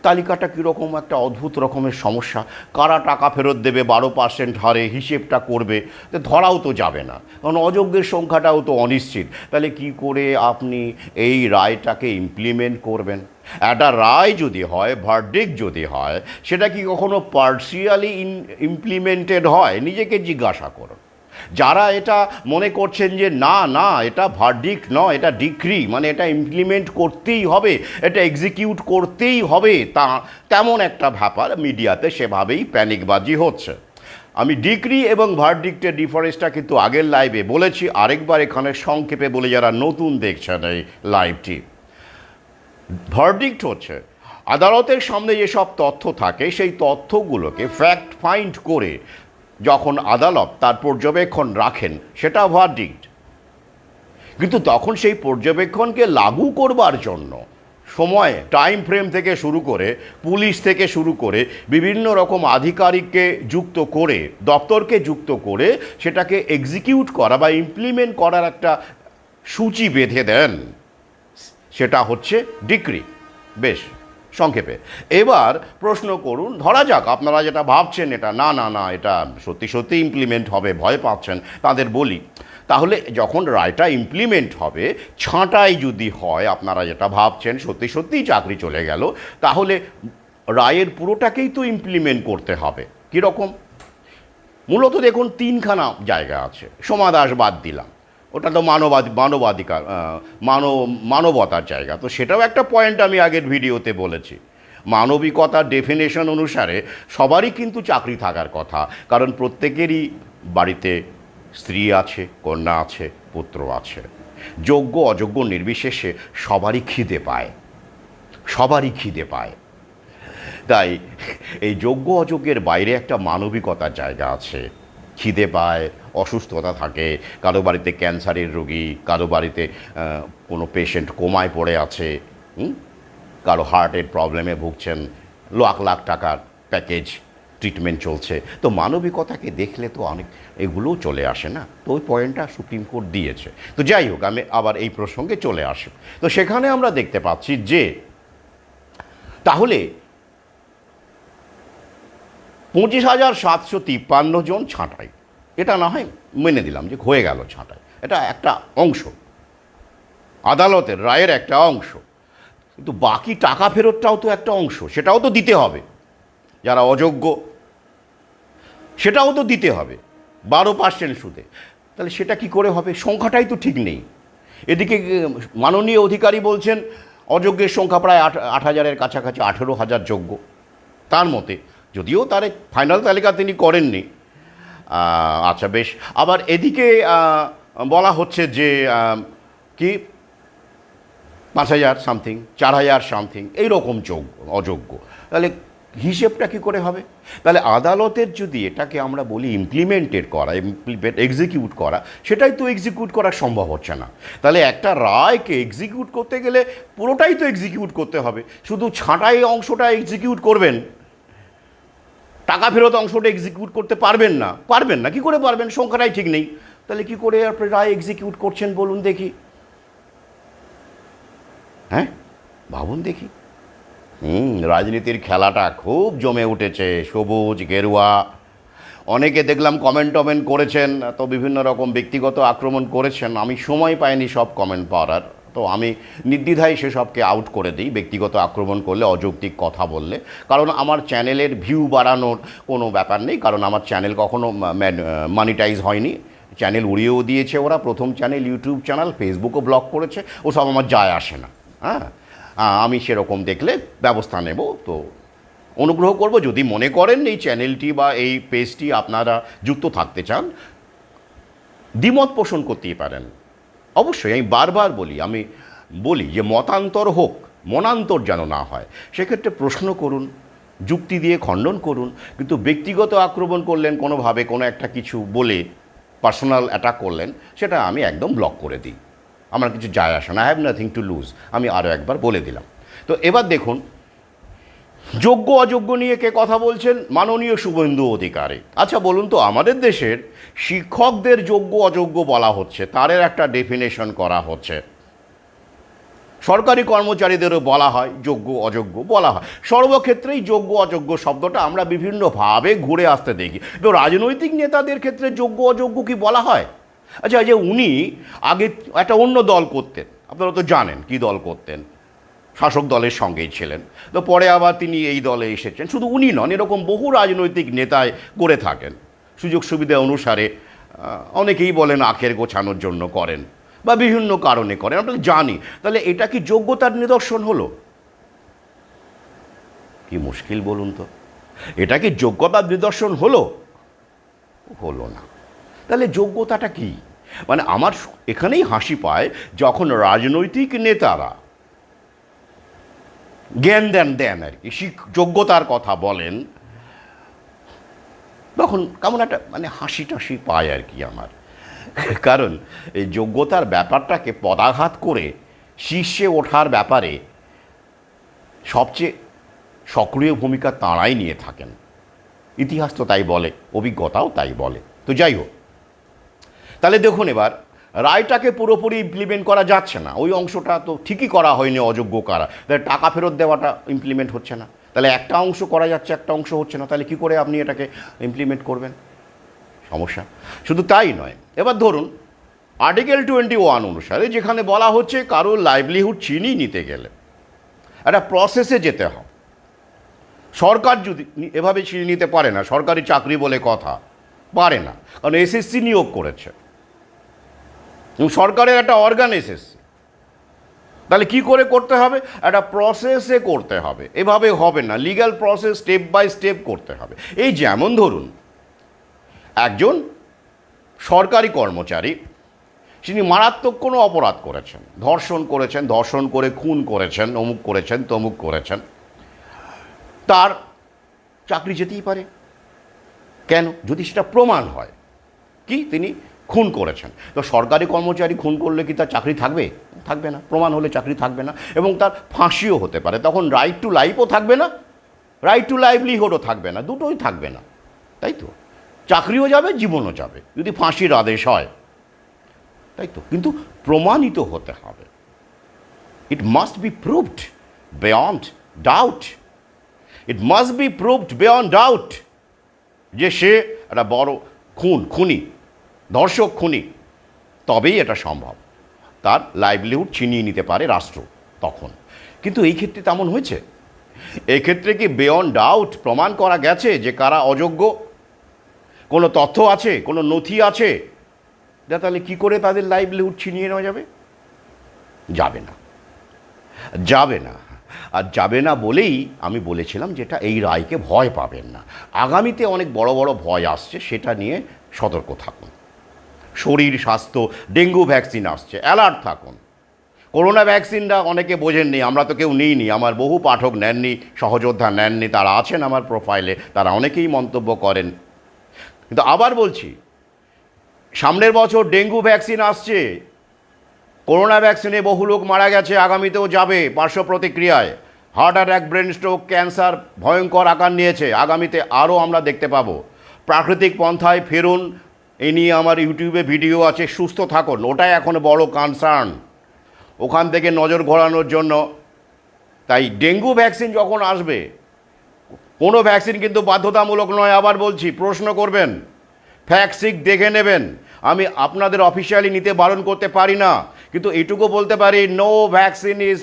তালিকাটা কীরকম একটা অদ্ভুত রকমের সমস্যা। কারা টাকা ফেরত দেবে 12% হারে, হিসেবটা করবে, ধরাও তো যাবে না, কারণ অযোগ্যের সংখ্যাটাও তো অনিশ্চিত। তাহলে কি করে আপনি এই রায়টাকে ইমপ্লিমেন্ট করবেন? একটা রায় যদি হয়, ভার্ডিক্ট যদি হয়, সেটা কি কখনো পার্সিয়ালি ইমপ্লিমেন্টেড হয়? নিজেকে জিজ্ঞাসা করুন। যারা এটা মনে করছেন যে না এটা ভার্ডিক্ট নয়, এটা ডিক্রি, এটা ইমপ্লিমেন্ট করতেই হবে, এটা এক্সিকিউট করতেই হবে, তেমন একটা ব্যাপার মিডিয়াতে সেভাবেই প্যানিকবাজি হচ্ছে। আমি ডিক্রি এবং ভার্ডিক্টের ডিফারেন্সটা কিন্তু আগের লাইভে বলেছি, আরেকবার এখানে সংক্ষেপে বলে যারা নতুন দেখছেন এই লাইভটি। ভার্ডিক্ট হচ্ছে আদালতের সামনে যেসব তথ্য থাকে সেই তথ্যগুলোকে ফ্যাক্ট ফাইন্ড করে যখন আদালত তার পর্যবেক্ষণ রাখেন, সেটা ভার্ডিক্ট। কিন্তু তখন সেই পর্যবেক্ষণকে লাগু করবার জন্য সময়, টাইম ফ্রেম থেকে শুরু করে, পুলিশ থেকে শুরু করে বিভিন্ন রকম আধিকারিককে যুক্ত করে, দপ্তরকে যুক্ত করে সেটাকে এক্সিকিউট করা বা ইমপ্লিমেন্ট করার একটা সূচি বেঁধে দেন, সেটা হচ্ছে ডিক্রি। বেশ সংক্ষেপে এবার প্রশ্ন করুন, ধরা যাক আপনারা যেটা ভাবছেন এটা না এটা সত্যি ইমপ্লিমেন্ট হবে, ভয় পাচ্ছেন, তাদের বলি, তাহলে যখন রায়টা ইমপ্লিমেন্ট হবে, ছাঁটাই যদি হয়, আপনারা যেটা ভাবছেন সত্যিই চাকরি চলে গেল, তাহলে রায়ের পুরোটাকেই তো ইমপ্লিমেন্ট করতে হবে। কীরকম? মূলত দেখুন 3খানা জায়গা আছে, সমাদাস বাদ দিলাম, ওটা তো মানবাধিকার, মানবতার জায়গা, তো সেটাও একটা পয়েন্ট আমি আগের ভিডিওতে বলেছি। মানবিকতার ডেফিনেশন অনুসারে সবারই কিন্তু চাকরি থাকার কথা, কারণ প্রত্যেকেরই বাড়িতে স্ত্রী আছে, কন্যা আছে, পুত্র আছে। যোগ্য অযোগ্য নির্বিশেষে সবারই খিদে পায়। তাই এই যোগ্য অযোগ্যের বাইরে একটা মানবিকতার জায়গা আছে। খিদে পায়, অসুস্থতা থাকে, কারো বাড়িতে ক্যান্সারের রোগী, কারো বাড়িতে কোনো পেশেন্ট কোমায় পড়ে আছে, কারো হার্টের প্রবলেমে ভুগছেন, লাখ লাখ টাকার প্যাকেজ ট্রিটমেন্ট চলছে। তো মানবিকতাকে দেখলে তো অনেক এগুলোও চলে আসে না। তো ওই পয়েন্টটা সুপ্রিম কোর্ট দিয়েছে। তো যাই হোক, আমি আবার এই প্রসঙ্গে চলে আসি। তো সেখানে আমরা দেখতে পাচ্ছি যে তাহলে 25,753 জন ছাঁটাই, এটা না হয় মেনে দিলাম যে হয়ে গেল ছাঁটাই, এটা একটা অংশ, আদালতের রায়ের একটা অংশ। কিন্তু বাকি টাকা ফেরতটাও তো একটা অংশ, সেটাও তো দিতে হবে। যারা অযোগ্য সেটাও তো দিতে হবে 12% সুদে। তাহলে সেটা কি করে হবে? সংখ্যাটাই তো ঠিক নেই। এদিকে মাননীয় অধিকারী বলছেন অযোগ্যের সংখ্যা প্রায় 8,000-এর কাছাকাছি, 18,000 যোগ্য তার মতে, যদিও তার ফাইনাল তালিকা তিনি করেননি। আচ্ছা বেশ। আবার এদিকে বলা হচ্ছে যে কি 5,000 সামথিং, 4,000 সামথিং এইরকম অযোগ্য। তাহলে হিসেবটা কী করে হবে? তাহলে আদালতের যদি এটাকে আমরা বলি ইমপ্লিমেন্টেড করা, এক্সিকিউট করা, সেটাই তো এক্সিকিউট করা সম্ভব হচ্ছে না। তাহলে একটা রায়কে এক্সিকিউট করতে গেলে পুরোটাই তো এক্সিকিউট করতে হবে। শুধু ছাঁটাই অংশটা এক্সিকিউট করবেন, টাকা ফেরত অংশটা এক্সিকিউট করতে পারবেন না। কি করে পারবেন? সংখ্যাটাই ঠিক নেই। তাহলে কি করে আপনি রায় এক্সিকিউট করছেন বলুন দেখি? হ্যাঁ, ভাবুন দেখি। রাজনীতির খেলাটা খুব জমে উঠেছে, সবুজ গেরুয়া। অনেকে দেখলাম কমেন্ট করেছেন, তো বিভিন্ন রকম ব্যক্তিগত আক্রমণ করেছেন। আমি সময় পাইনি সব কমেন্ট পড়ার, তো আমি নির্দ্বিধায় সেসবকে আউট করে দিই ব্যক্তিগত আক্রমণ করলে, অযৌক্তিক কথা বললে। কারণ আমার চ্যানেলের ভিউ বাড়ানোর কোনো ব্যাপার নেই, কারণ আমার চ্যানেল কখনো মনিটাইজ হয়নি। চ্যানেল উড়িয়েও দিয়েছে ওরা, প্রথম চ্যানেল, ইউটিউব চ্যানেল, ফেসবুকও ব্লক করেছে, ওসব আমার যায় আসে না। হ্যাঁ, আমি সেরকম দেখলে ব্যবস্থা নেব। তো অনুগ্রহ করব, যদি মনে করেন এই চ্যানেলটি বা এই পেজটি আপনারা যুক্ত থাকতে চান, দ্বিমত পোষণ করতেই পারেন। অবশ্যই আমি বারবার বলি যে মতান্তর হোক, মনান্তর যেন না হয়। সেক্ষেত্রে প্রশ্ন করুন, যুক্তি দিয়ে খণ্ডন করুন, কিন্তু ব্যক্তিগত আক্রমণ করলেন কোনোভাবে, কোনো একটা কিছু বলে পার্সোনাল অ্যাটাক করলেন, সেটা আমি একদম ব্লক করে দিই। আমার কিছু যায় আসে না, I have nothing to lose. আমি আরও একবার বলে দিলাম। তো এবার দেখুন, যোগ্য অযোগ্য নিয়ে কে কথা বলছেন? মাননীয় শুভেন্দু অধিকারী। আচ্ছা বলুন তো, আমাদের দেশের শিক্ষকদের যোগ্য অযোগ্য বলা হচ্ছে, তারের একটা ডেফিনেশন করা হচ্ছে। সরকারি কর্মচারীদেরও বলা হয় যোগ্য অযোগ্য বলা হয়। সর্বক্ষেত্রেই যোগ্য অযোগ্য শব্দটা আমরা বিভিন্নভাবে ঘুরে আসতে দেখি। তো রাজনৈতিক নেতাদের ক্ষেত্রে যোগ্য অযোগ্য কি বলা হয়? আচ্ছা, যে উনি আগে একটা অন্য দল করতেন, আপনারা তো জানেন কি দল করতেন, শাসক দলের সঙ্গেই ছিলেন, তো পরে আবার তিনি এই দলে এসেছেন। শুধু উনি নন, এরকম বহু রাজনৈতিক নেতায় করে থাকেন। সুযোগ সুবিধা অনুসারে অনেকেই বলেন আখের গোছানোর জন্য করেন, বা বিভিন্ন কারণে করেন, আমরা জানি। তাহলে এটা কি যোগ্যতার নিদর্শন হলো? কি মুশকিল বলুন তো, এটা কি যোগ্যতার নিদর্শন হলো? হলো না। তাহলে যোগ্যতাটা কি? মানে আমার এখানেই হাসি পায় যখন রাজনৈতিক নেতারা জ্ঞান দেন আর কি, যোগ্যতার কথা বলেন, তখন কেমন একটা মানে হাসি টাসি পায় আর কি আমার। কারণ এই যোগ্যতার ব্যাপারটাকে পদাঘাত করে শীর্ষে ওঠার ব্যাপারে সবচেয়ে সক্রিয় ভূমিকা তাঁরাই নিয়ে থাকেন। ইতিহাস তো তাই বলে, অভিজ্ঞতাও তাই বলে। তো যাই হোক, তাহলে দেখুন এবার রায়টাকে পুরোপুরি ইমপ্লিমেন্ট করা যাচ্ছে না। ওই অংশটা তো ঠিকই করা হয়নি, অযোগ্য কারা, তাহলে টাকা ফেরত দেওয়াটা ইমপ্লিমেন্ট হচ্ছে না। তাহলে একটা অংশ করা যাচ্ছে, একটা অংশ হচ্ছে না, তাহলে কী করে আপনি এটাকে ইমপ্লিমেন্ট করবেন? সমস্যা। শুধু তাই নয়, এবার ধরুন আর্টিকেল 21 অনুসারে যেখানে বলা হচ্ছে কারোর লাইভলিহুড ছিনিয়ে নিতে গেলে একটা প্রসেসে যেতে হয়। সরকার যদি এভাবে ছিনিয়ে নিতে পারে না, সরকারি চাকরি বলে কথা, পারে না, কারণ এসএসসি নিয়োগ করেছে, সরকারের একটা অর্গান এসএসসি। তাহলে কি করে করতে হবে? একটা প্রসেসে করতে হবে, এভাবে হবে না, legal process step by step করতে হবে। এই যেমন ধরুন একজন সরকারি কর্মচারী, তিনি মারাত্মক কোনো অপরাধ করেছেন, ধর্ষণ করে খুন করেছেন, অমুক করেছেন তমুক করেছেন, তার চাকরি যেতেই পারে। কেন? যদি সেটা প্রমাণ হয়। কি তিনি খুন করেছেন। তো সরকারি কর্মচারী খুন করলে কি তার চাকরি থাকবে? থাকবে না। প্রমাণ হলে চাকরি থাকবে না, এবং তার ফাঁসিও হতে পারে। তখন রাইট টু লাইফও থাকবে না, রাইট টু লাইভলিহুডও থাকবে না, দুটোই থাকবে না, তাই তো? চাকরিও যাবে, জীবনও যাবে যদি ফাঁসির আদেশ হয়, তাই তো? কিন্তু প্রমাণিত হতে হবে। It must be proved beyond doubt. It must be proved beyond doubt যে সে একটা বড় খুনি, ধর্ষক খুনি, তবেই এটা সম্ভব। তার লাইভলিহুড ছিনিয়ে নিতে পারে রাষ্ট্র তখন। কিন্তু এই ক্ষেত্রে তেমন হয়েছে? এই ক্ষেত্রে কি বিয়ন্ড ডাউট প্রমাণ করা গেছে যে কারা অযোগ্য? কোনো তথ্য আছে, কোনো নথি আছে? তাহলে কি করে তাদের লাইভলিহুড ছিনিয়ে নেওয়া যাবে? যাবে না, যাবে না। আর যাবে না বলেই আমি বলেছিলাম যেটা এই রায়কে ভয় পাবেন না। আগামীতে অনেক বড় বড় ভয় আসছে, সেটা নিয়ে সতর্ক থাকুন। শরীর স্বাস্থ্য, ডেঙ্গু ভ্যাকসিন আসছে, অ্যালার্ট থাকুন। করোনা ভ্যাকসিনটা অনেকে বোঝেননি, আমরা তো কেউ নিইনি, আমার বহু পাঠক নেননি, সহযোদ্ধা নেননি, তারা আছেন আমার প্রোফাইলে, তারা অনেকেই মন্তব্য করেন। কিন্তু আবার বলছি, সামনের বছর ডেঙ্গু ভ্যাকসিন আসছে, করোনা ভ্যাকসিনে বহু লোক মারা গেছে, আগামীতেও যাবে পার্শ্ব প্রতিক্রিয়ায়। Heart attack, brain stroke, cancer ভয়ঙ্কর আকার নিয়েছে, আগামীতে আরও আমরা দেখতে পাবো। প্রাকৃতিক পন্থায় ফিরুন, এ নিয়ে আমার ইউটিউবে ভিডিও আছে। সুস্থ থাকুন, ওটাই এখন বড় কনসার্ন, ওখান থেকে নজর ঘোরানোর জন্য। তাই ডেঙ্গু ভ্যাকসিন যখন আসবে, কোনো ভ্যাকসিন কিন্তু বাধ্যতামূলক নয়, আবার বলছি, প্রশ্ন করবেন, ফ্যাক্ট সিক দেখে নেবেন। আমি আপনাদের অফিসিয়ালি নিতে বারণ করতে পারি না, কিন্তু এটুকু বলতে পারি, নো ভ্যাকসিন ইজ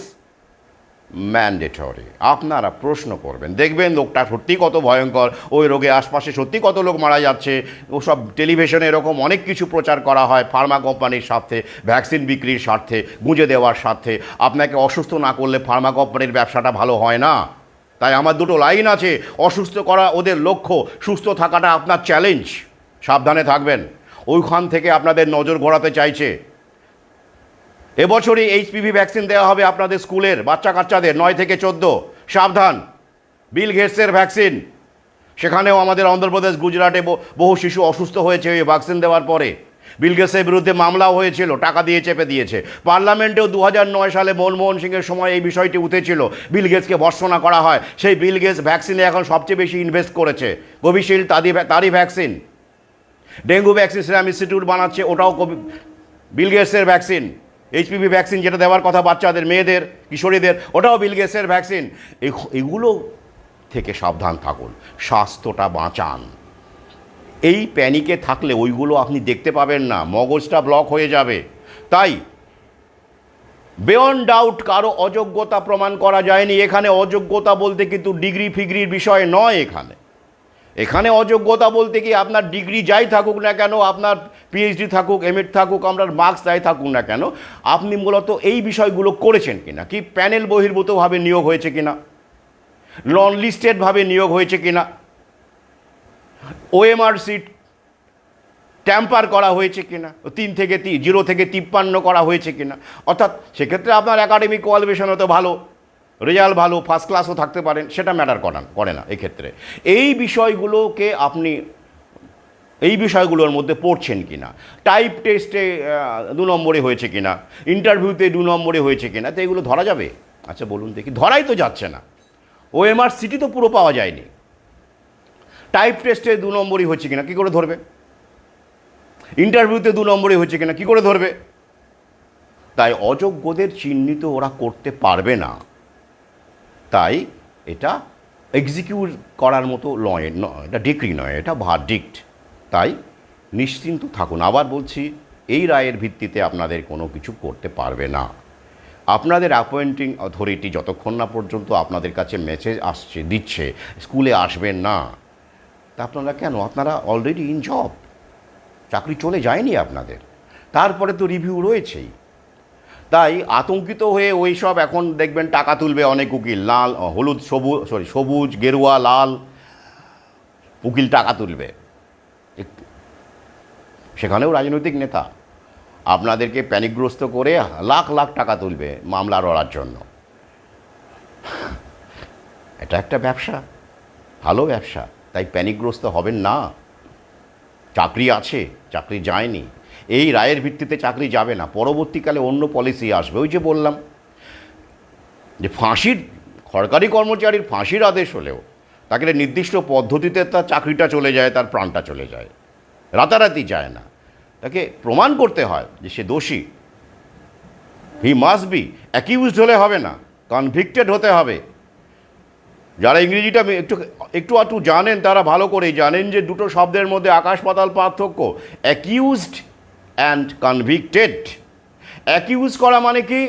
ম্যান্ডেটরি। আপনারা প্রশ্ন করবেন, দেখবেন লোকটা সত্যি কত ভয়ঙ্কর, ওই রোগে আশপাশে সত্যি কত লোক মারা যাচ্ছে। ওসব টেলিভিশনে এরকম অনেক কিছু প্রচার করা হয় ফার্মা কোম্পানির স্বার্থে, ভ্যাকসিন বিক্রির স্বার্থে, গুঁজে দেওয়ার স্বার্থে। আপনাকে অসুস্থ না করলে ফার্মা কোম্পানির ব্যবসাটা ভালো হয় না। তাই আমার দুটো লাইন আছে, অসুস্থ করা ওদের লক্ষ্য, সুস্থ থাকাটা আপনার চ্যালেঞ্জ। সাবধানে থাকবেন, ওইখান থেকে আপনাদের নজর ঘোরাতে চাইছে। এবছরই এইচপিভি ভ্যাকসিন দেওয়া হবে আপনাদের স্কুলের বাচ্চা কাচ্চাদের, 9 থেকে 14। সাবধান, বিল গেটসের ভ্যাকসিন, সেখানেও আমাদের অন্ধ্রপ্রদেশ, গুজরাটে বহু শিশু অসুস্থ হয়েছে ওই ভ্যাকসিন দেওয়ার পরে। বিল গেটসের বিরুদ্ধে মামলাও হয়েছিল, টাকা দিয়ে চেপে দিয়েছে। পার্লামেন্টেও 2009 সালে মনমোহন সিংয়ের সময় এই বিষয়টি উঠেছিল, বিল গেটসকে ভর্ৎসনা করা হয়। সেই বিল গেটস ভ্যাকসিনে এখন সবচেয়ে বেশি ইনভেস্ট করেছে, কোভিশিল্ড তারই vaccine. Dengue vaccine serum institute বানাচ্ছে, ওটাও বিল গেটসের ভ্যাকসিন। এইচপিভি ভ্যাকসিন যেটা দেওয়ার কথা বাচ্চাদের, মেয়েদের, কিশোরীদের, ওটাও বিল গেটসের ভ্যাকসিন। এগুলো থেকে সাবধান থাকুন, স্বাস্থ্যটা বাঁচান। এই প্যানিকে থাকলে ওইগুলো আপনি দেখতে পাবেন না, মগজটা ব্লক হয়ে যাবে। তাই বিয়ন্ড ডাউট কারো অযোগ্যতা প্রমাণ করা যায়নি। এখানে অযোগ্যতা বলতে কিন্তু ডিগ্রি ফিগ্রির বিষয় নয়। এখানে অযোগ্যতা বলতে কি, আপনার ডিগ্রি যাই থাকুক না কেন, আপনার পিএইচডি থাকুক, এমএড থাকুক, আপনার মার্কস যাই থাকুক না কেন, আপনি মূলত এই বিষয়গুলো করেছেন কিনা, কি প্যানেল বহির্ভূতভাবে নিয়োগ হয়েছে কিনা, নন লিস্টেডভাবে নিয়োগ হয়েছে কিনা, ওএমআর সিট ট্যাম্পার করা হয়েছে কিনা, 0 থেকে 53 করা হয়েছে কিনা। অর্থাৎ সেক্ষেত্রে আপনার একাডেমিক কোয়ালিফিকেশন হয়তো ভালো, রেজাল্ট ভালো, ফার্স্ট ক্লাসও থাকতে পারেন, সেটা ম্যাটার করে না এক্ষেত্রে। এই বিষয়গুলোকে আপনি এই বিষয়গুলোর মধ্যে পড়ছেন কিনা, টাইপ টেস্টে 2 নম্বরে হয়েছে কিনা, ইন্টারভিউতে 2 নম্বরে হয়েছে কিনা, তো এগুলো ধরা যাবে? আচ্ছা বলুন দেখি, ধরাই তো যাচ্ছে না। ওএমআর সিটি তো পুরো পাওয়া যায়নি, টাইপ টেস্টে 2 নম্বরই হয়েছে কিনা কী করে ধরবে? ইন্টারভিউতে 2 নম্বরই হয়েছে কিনা কী করে ধরবে? তাই অযোগ্যদের চিহ্নিত ওরা করতে পারবে না। তাই এটা এক্সিকিউট করার মতো নয়, এটা ডিক্রি নয়, এটা ভার্ডিক্ট। তাই নিশ্চিন্ত থাকুন। আবার বলছি, এই রায়ের ভিত্তিতে আপনাদের কোনো কিছু করতে পারবে না। আপনাদের অ্যাপয়েন্টিং অথরিটি যতক্ষণ না পর্যন্ত আপনাদের কাছে মেসেজ দিচ্ছে স্কুলে আসবেন না, তা আপনারা কেন? আপনারা অলরেডি ইন জব, চাকরি চলে যায়নি আপনাদের, তারপরে তো রিভিউ রয়েছেই। তাই আতঙ্কিত হয়ে ওই সব এখন দেখবেন টাকা তুলবে অনেক উকিল, লাল হলুদ সবুজ গেরুয়া লাল উকিল টাকা তুলবে একটু, সেখানেও রাজনৈতিক নেতা আপনাদেরকে প্যানিকগ্রস্ত করে লাখ লাখ টাকা তুলবে মামলা লড়ার জন্য। এটা একটা ব্যবসা, ভালো ব্যবসা, তাই প্যানিকগ্রস্ত হবেন না। চাকরি আছে, চাকরি যায়নি, এই রায়ের ভিত্তিতে চাকরি যাবে না, পরবর্তীকালে অন্য পলিসি আসবে। ওই যে বললাম যে ফাঁসির, সরকারি কর্মচারীর ফাঁসির আদেশ হলেও তাকে নির্দিষ্ট পদ্ধতিতে তার চাকরিটা চলে যায়, তার প্রাণটা চলে যায়, রাতারাতি যায় না, তাকে প্রমাণ করতে হয় যে সে দোষী। হি মাস্ট বি অ্যাকিউজড হলে হবে না, কনভিক্টেড হতে হবে। যারা ইংরেজিটা একটু একটু জানেন তারা ভালো করেই জানেন যে দুটো শব্দের মধ্যে আকাশ পাতাল পার্থক্য, অ্যাকিউজড অ্যান্ড কনভিক্টেড। অ্যাকিউজ করা মানে কি?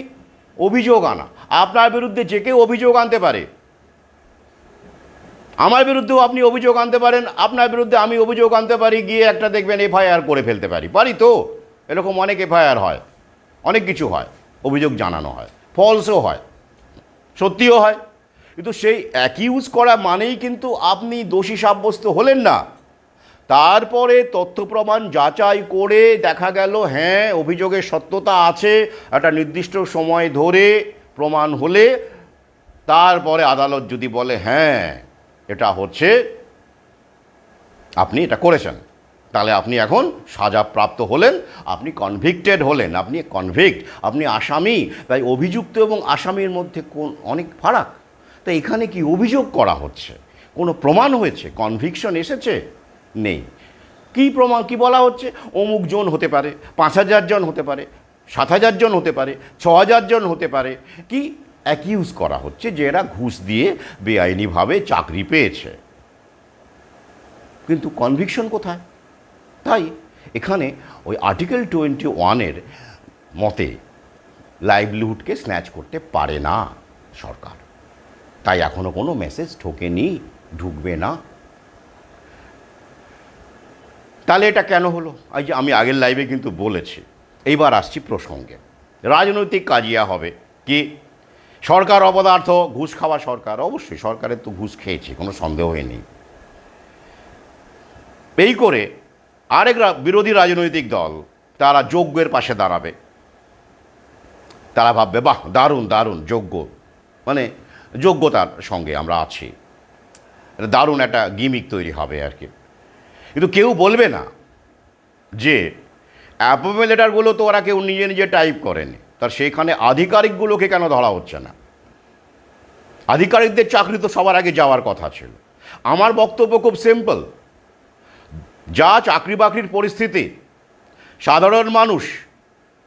অভিযোগ আনা। আপনার বিরুদ্ধে যে কেউ অভিযোগ আনতে পারে, আমার বিরুদ্ধেও আপনি অভিযোগ আনতে পারেন, আপনার বিরুদ্ধে আমি অভিযোগ আনতে পারি, গিয়ে একটা দেখবেন এফআইআর করে ফেলতে পারি তো। এরকম অনেক এফআইআর হয়, অনেক কিছু হয়, অভিযোগ জানানো হয়, ফলসও হয়, সত্যিও হয়। কিন্তু সেই অ্যাকিউজ করা মানেই কিন্তু আপনি দোষী সাব্যস্ত হলেন না। তারপরে তথ্য প্রমাণ যাচাই করে দেখা গেল হ্যাঁ অভিযোগের সত্যতা আছে, একটা নির্দিষ্ট সময় ধরে প্রমাণ হলে তারপরে আদালত যদি বলে হ্যাঁ এটা হচ্ছে, আপনি এটা করেছেন, তাহলে আপনি এখন সাজাপ্রাপ্ত হলেন, আপনি কনভিক্টেড হলেন, আপনি কনভিক্ট, আপনি আসামি। তাই অভিযুক্ত এবং আসামির মধ্যে অনেক ফারাক। তো এখানে কি অভিযোগ করা হচ্ছে, কোনো প্রমাণ হয়েছে, কনভিকশন এসেছে? নেই। কি প্রমাণ, কি বলা হচ্ছে? অমুক জন হতে পারে, 5,000 জন হতে পারে, 7,000 জন হতে পারে, 6,000 জন হতে পারে। কি অ্যাকিউজ করা হচ্ছে যে এরা ঘুষ দিয়ে বেআইনিভাবে চাকরি পেয়েছে, কিন্তু কনভিকশন কোথায়? তাই এখানে ওই আর্টিকেল 21-এর মতে লাইভলিহুডকে স্ন্যাচ করতে পারে না সরকার। তাই এখনও কোনো মেসেজ ঢোকেনি, ঢুকবে না। তাহলে এটা কেন হলো? এই যে আমি আগের লাইভে কিন্তু বলেছি, এইবার আসছি প্রসঙ্গে। রাজনৈতিক কাজিয়া হবে কি? সরকার অপদার্থ, ঘুষ খাওয়া সরকার, অবশ্যই সরকারের তো ঘুষ খেয়েছে, কোনো সন্দেহই নেই। এই করে আরেক বিরোধী রাজনৈতিক দল তারা যোগ্যের পাশে দাঁড়াবে। তারা ভাববে বাহ দারুণ দারুণ, যোগ্য মানে যোগ্যতার সঙ্গে আমরা আছি, দারুণ একটা গিমিক তৈরি হবে আর কি। কিন্তু কেউ বলবে না যে অ্যাপয়েন্টমেন্ট লেটারগুলো তো ওরা কেউ নিজে নিজে টাইপ করেনি, তার সেইখানে আধিকারিকগুলোকে কেন ধরা হচ্ছে না? আধিকারিকদের চাকরি তো সবার আগে যাওয়ার কথা ছিল। আমার বক্তব্য খুব সিম্পল, যা চাকরি বাকরির পরিস্থিতি, সাধারণ মানুষ,